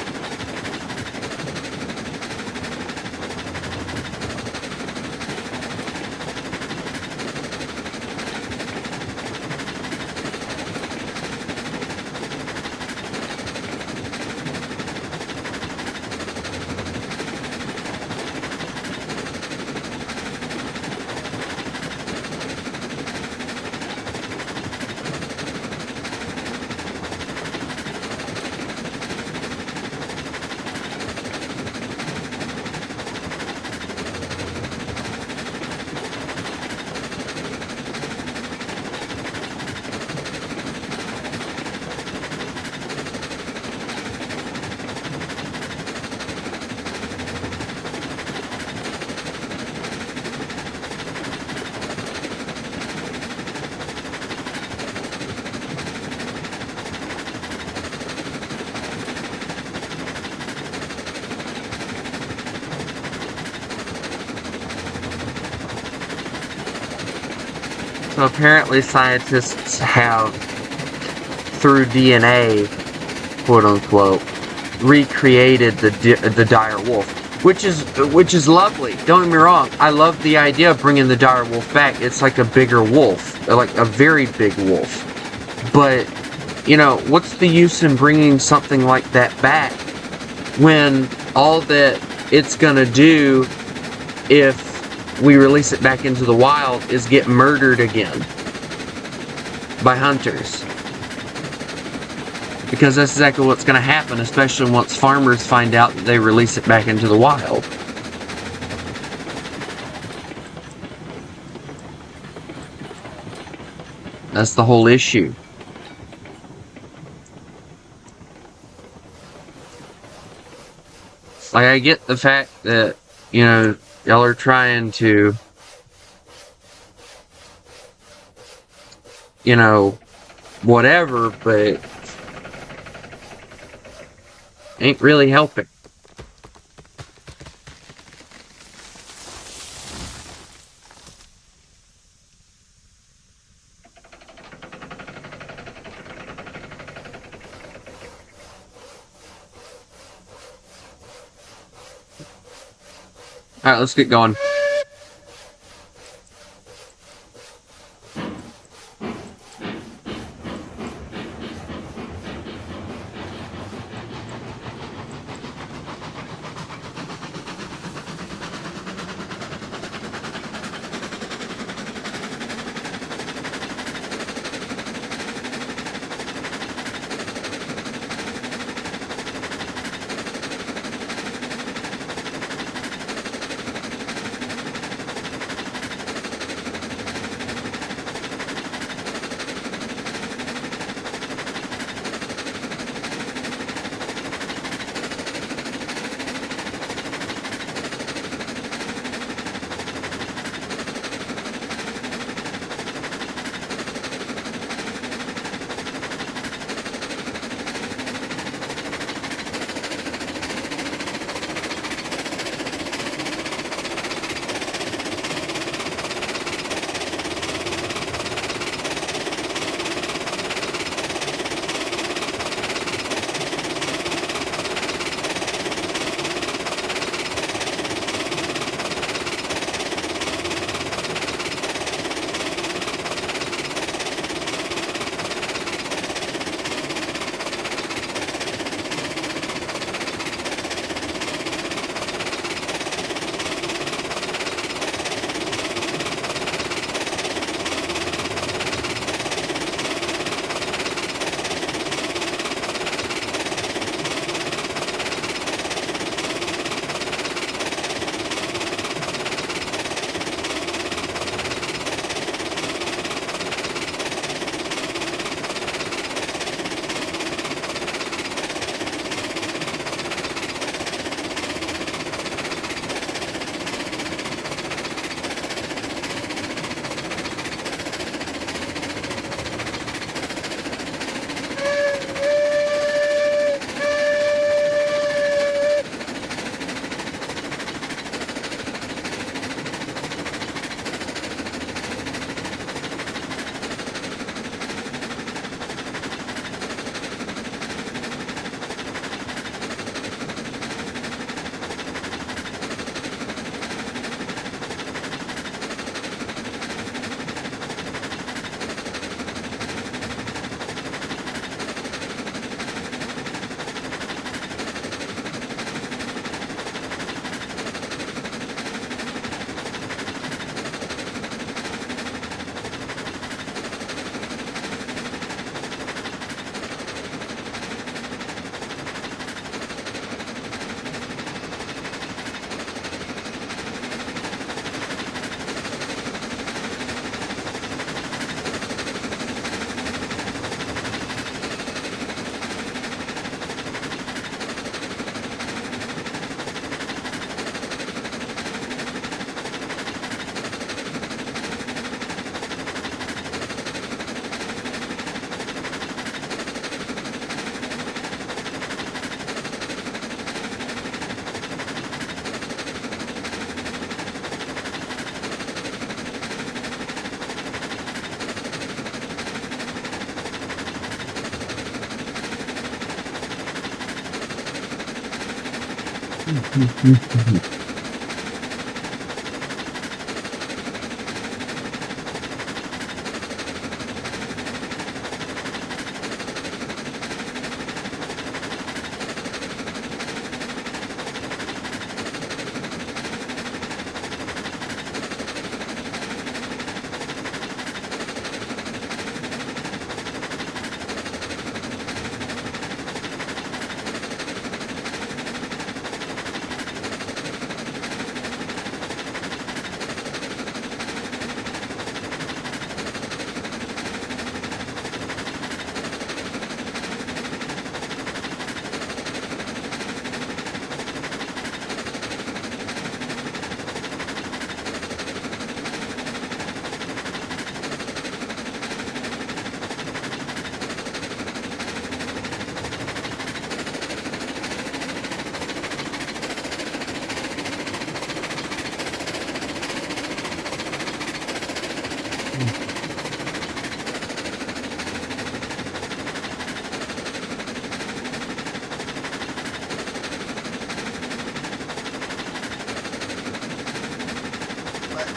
So apparently scientists have, through DNA, quote unquote, recreated the dire wolf, which is lovely. Don't get me wrong. I love the idea of bringing the dire wolf back. It's like a bigger wolf, like a very big wolf. But you know, what's the use in bringing something like that back when all that it's gonna do if we release it back into the wild is get murdered again by hunters. Because that's exactly what's going to happen, especially once farmers find out that they release it back into the wild. That's the whole issue. Like, I get the fact that, you know, y'all are trying to, you know, whatever, but ain't really helping. Alright, let's get going.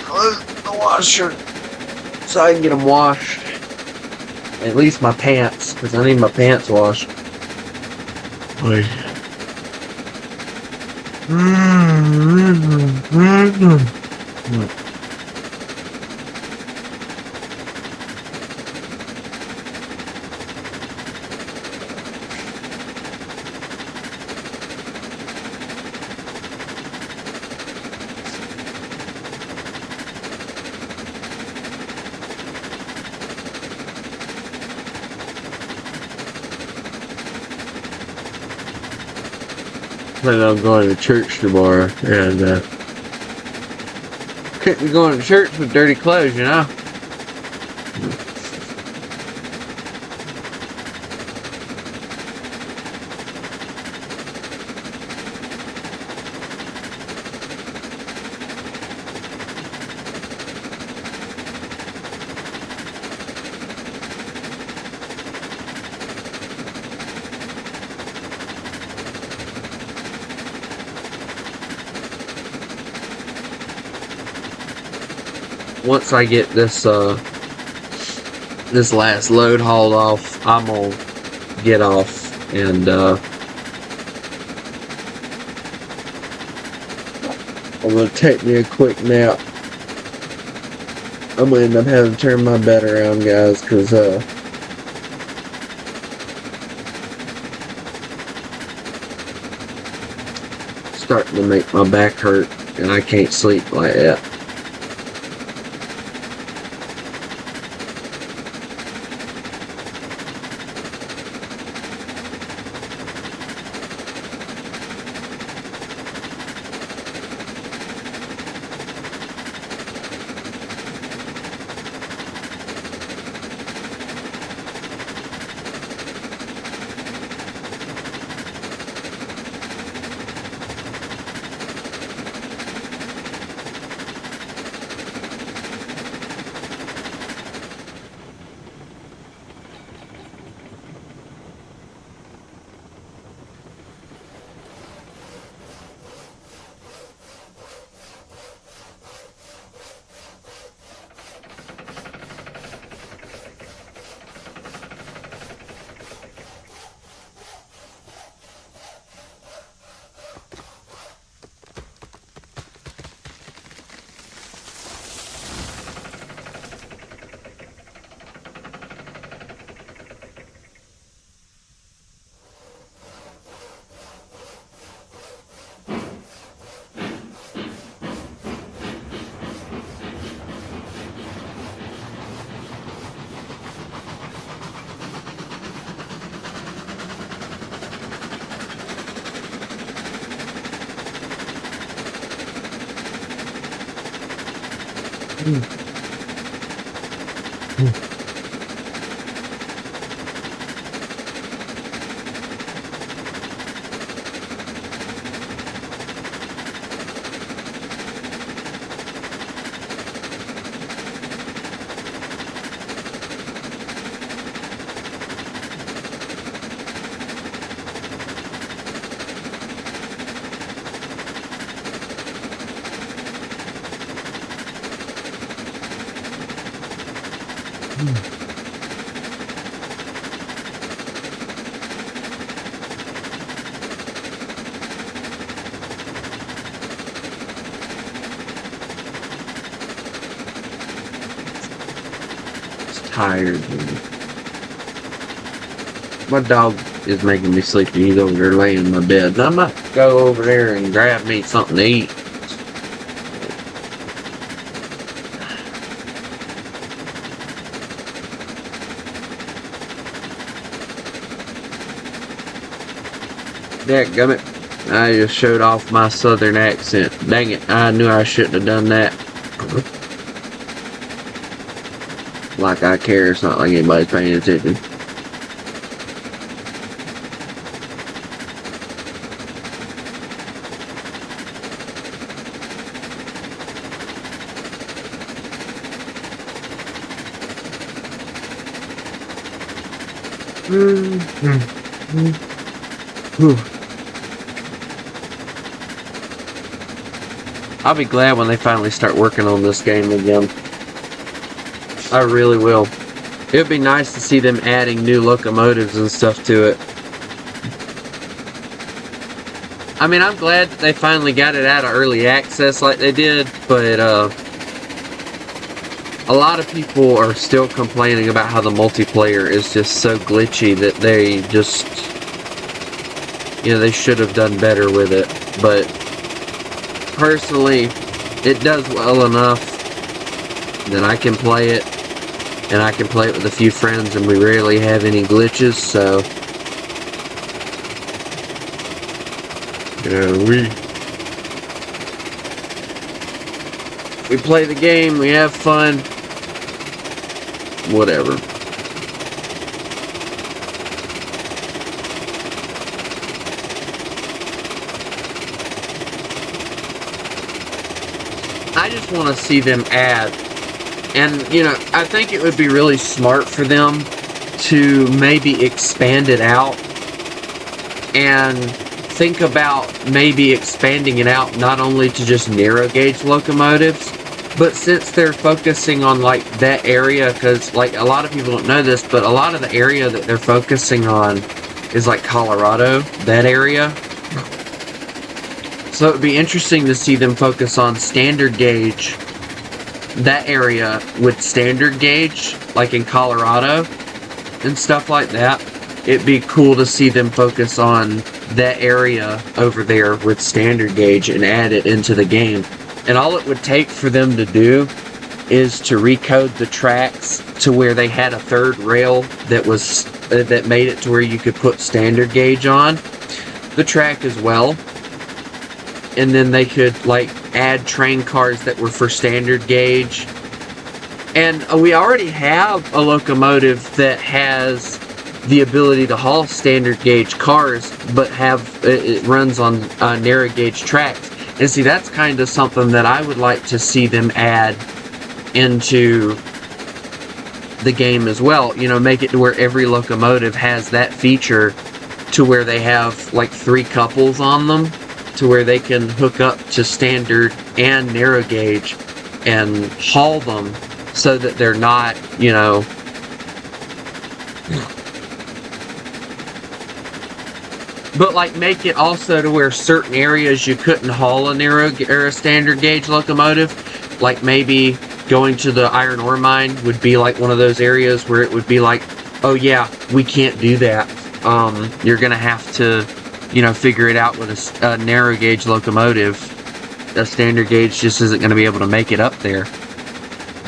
Close the washer so I can get them washed. At least my pants, because I need my pants washed. Wait. But I'm going to church tomorrow, and couldn't be going to church with dirty clothes, you know. Once I get this this last load hauled off, I'm gonna get off and I'm gonna take me a quick nap. I'm gonna end up having to turn my bed around, guys, because starting to make my back hurt and I can't sleep like that. Tired. My dog is making me sleepy. He's over there laying in my bed. And I might go over there and grab me something to eat. Dadgummit. I just showed off my southern accent. Dang it, I knew I shouldn't have done that. Like I care, it's not like anybody's paying attention. I'll be glad when they finally start working on this game again. I really will. It would be nice to see them adding new locomotives and stuff to it. I mean, I'm glad that they finally got it out of early access like they did, but a lot of people are still complaining about how the multiplayer is just so glitchy that they just, they should have done better with it. But personally, it does well enough that I can play it, and I can play it with a few friends, and we rarely have any glitches, so we play the game, we have fun, whatever. I just want to see them add, and I think it would be really smart for them to maybe expand it out and think about maybe expanding it out not only to just narrow gauge locomotives, but since they're focusing on like that area, because like a lot of people don't know this, but a lot of the area that they're focusing on is like Colorado, that area. So it would be interesting to see them focus on standard gauge, that area with standard gauge, like in Colorado and stuff like that. It'd be cool to see them focus on that area over there with standard gauge and add it into the game. And all it would take for them to do is to recode the tracks to where they had a third rail that made it to where you could put standard gauge on the track as well. And then they could like add train cars that were for standard gauge. And we already have a locomotive that has the ability to haul standard gauge cars, but it runs on narrow gauge tracks. And see, that's kind of something that I would like to see them add into the game as well. Make it to where every locomotive has that feature to where they have like 3 couples on them, to where they can hook up to standard and narrow gauge and haul them so that they're not, but like make it also to where certain areas you couldn't haul a narrow or a standard gauge locomotive. Like maybe going to the iron ore mine would be like one of those areas where it would be like, oh yeah, we can't do that. You're gonna have to, figure it out with a narrow gauge locomotive. A standard gauge just isn't going to be able to make it up there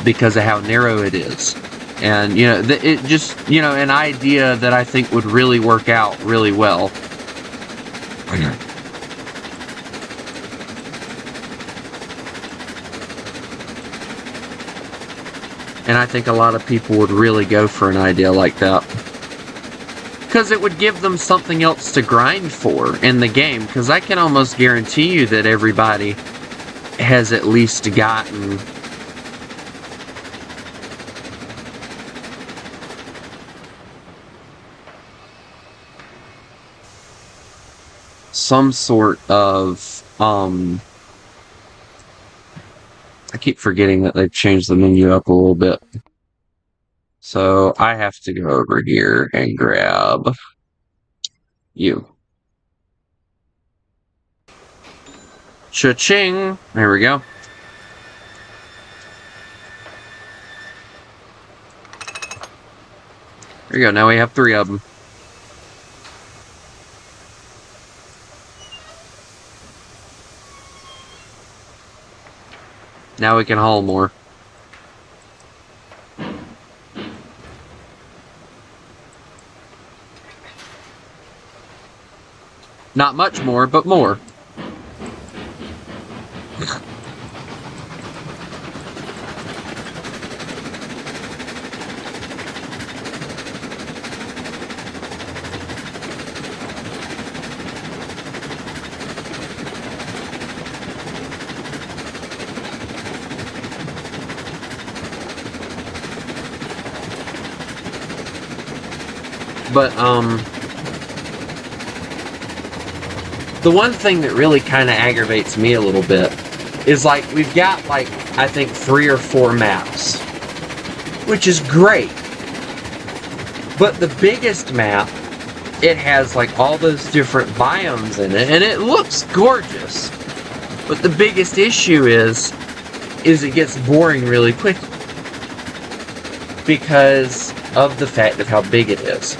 because of how narrow it is. And it just an idea that I think would really work out really well. And I think a lot of people would really go for an idea like that. Because it would give them something else to grind for in the game. Because I can almost guarantee you that everybody has at least gotten some sort of I keep forgetting that they've changed the menu up a little bit. So I have to go over here and grab you. Cha-ching! There we go. There you go. Now we have 3 of them. Now we can haul more. Not much more, but more. But, the one thing that really kind of aggravates me a little bit is, like, we've got, like, I think 3 or 4 maps, which is great. But the biggest map, it has, like, all those different biomes in it, and it looks gorgeous. But the biggest issue is it gets boring really quickly because of the fact of how big it is.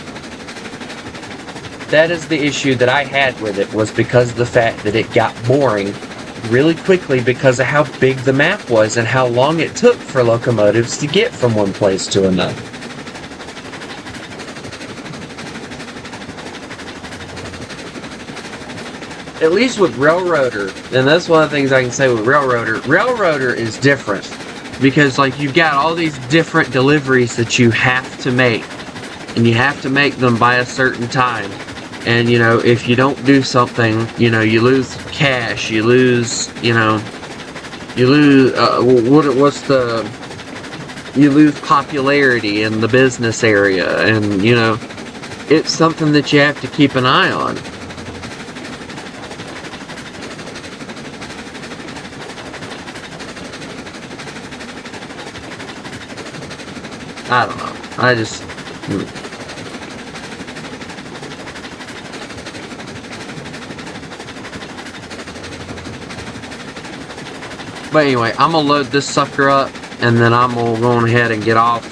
That is the issue that I had with it, was because of the fact that it got boring really quickly because of how big the map was and how long it took for locomotives to get from one place to another. At least with Railroader, and that's one of the things I can say with Railroader. Railroader is different because, like, you've got all these different deliveries that you have to make, and you have to make them by a certain time. And, you know, if you don't do something, you know, you lose cash, you lose, you lose popularity in the business area, and, you know, it's something that you have to keep an eye on. I don't know. I just... But anyway, I'm going to load this sucker up, and then I'm going to go ahead and get off,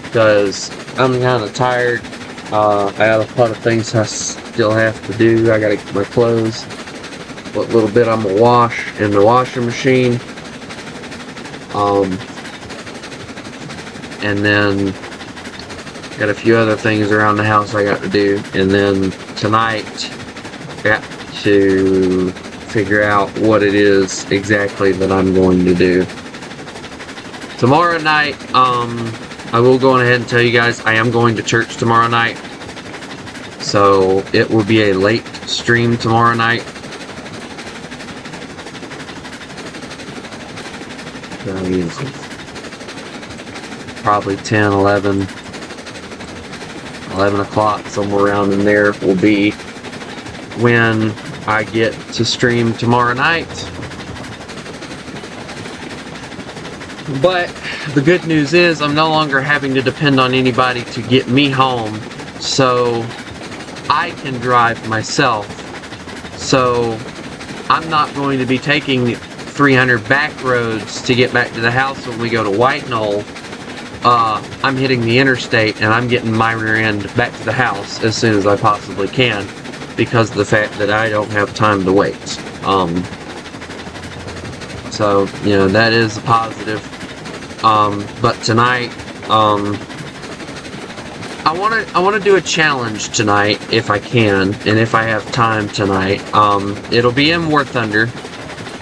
because I'm kind of tired. I got a lot of things I still have to do. I got to get my clothes. What little bit I'm going to wash in the washing machine. And then got a few other things around the house I got to do. And then tonight, I got to figure out what it is exactly that I'm going to do. Tomorrow night, I will go ahead and tell you guys, I am going to church tomorrow night. So it will be a late stream tomorrow night. Probably 10, 11 o'clock, somewhere around in there will be when I get to stream tomorrow night. But the good news is I'm no longer having to depend on anybody to get me home, so I can drive myself. So I'm not going to be taking 300 back roads to get back to the house when we go to White Knoll. I'm hitting the interstate and I'm getting my rear end back to the house as soon as I possibly can, because of the fact that I don't have time to wait. So, you know, that is a positive. But tonight, I want to do a challenge tonight if I can, and if I have time tonight. It'll be in War Thunder,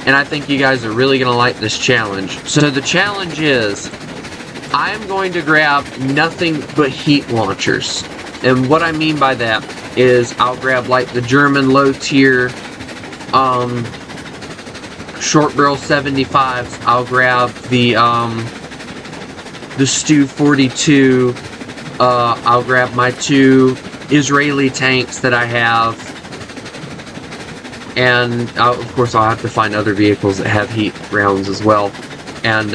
and I think you guys are really gonna like this challenge. So the challenge is, I am going to grab nothing but heat launchers. And what I mean by that is I'll grab like the German low tier short barrel 75s. I'll grab the Stu 42. I'll grab my 2 Israeli tanks that I have. And of course I'll have to find other vehicles that have heat rounds as well. And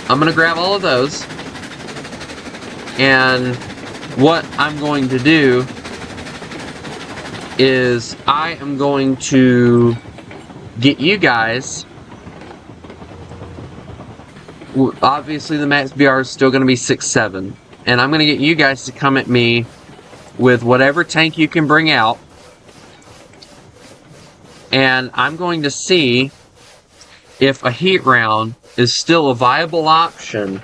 I'm going to grab all of those. And what I'm going to do is I am going to get you guys, obviously the max BR is still going to be 6.7, and I'm going to get you guys to come at me with whatever tank you can bring out, and I'm going to see if a heat round is still a viable option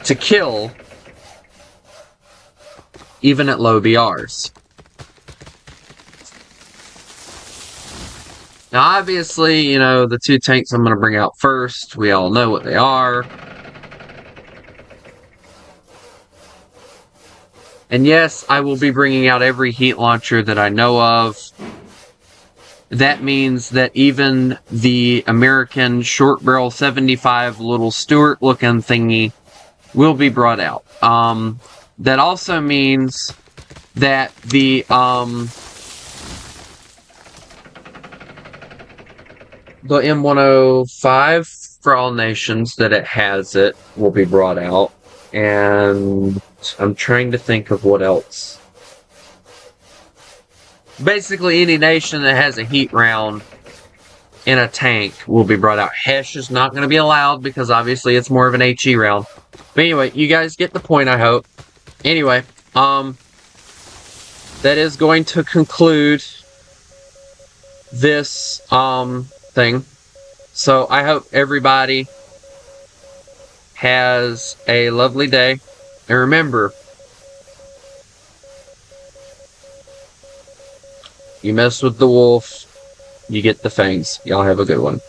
to kill even at low BRs. Now obviously, you know, the 2 tanks I'm going to bring out first, we all know what they are. And yes, I will be bringing out every heat launcher that I know of. That means that even the American short barrel 75 little Stuart looking thingy will be brought out. that also means that the M105 for all nations that it has it will be brought out, and I'm trying to think of what else. Basically, any nation that has a heat round in a tank will be brought out. Hesh is not going to be allowed because obviously it's more of an HE round. But anyway, you guys get the point, I hope. Anyway, that is going to conclude this thing. So I hope everybody has a lovely day. And remember, you mess with the wolf, you get the fangs. Y'all have a good one.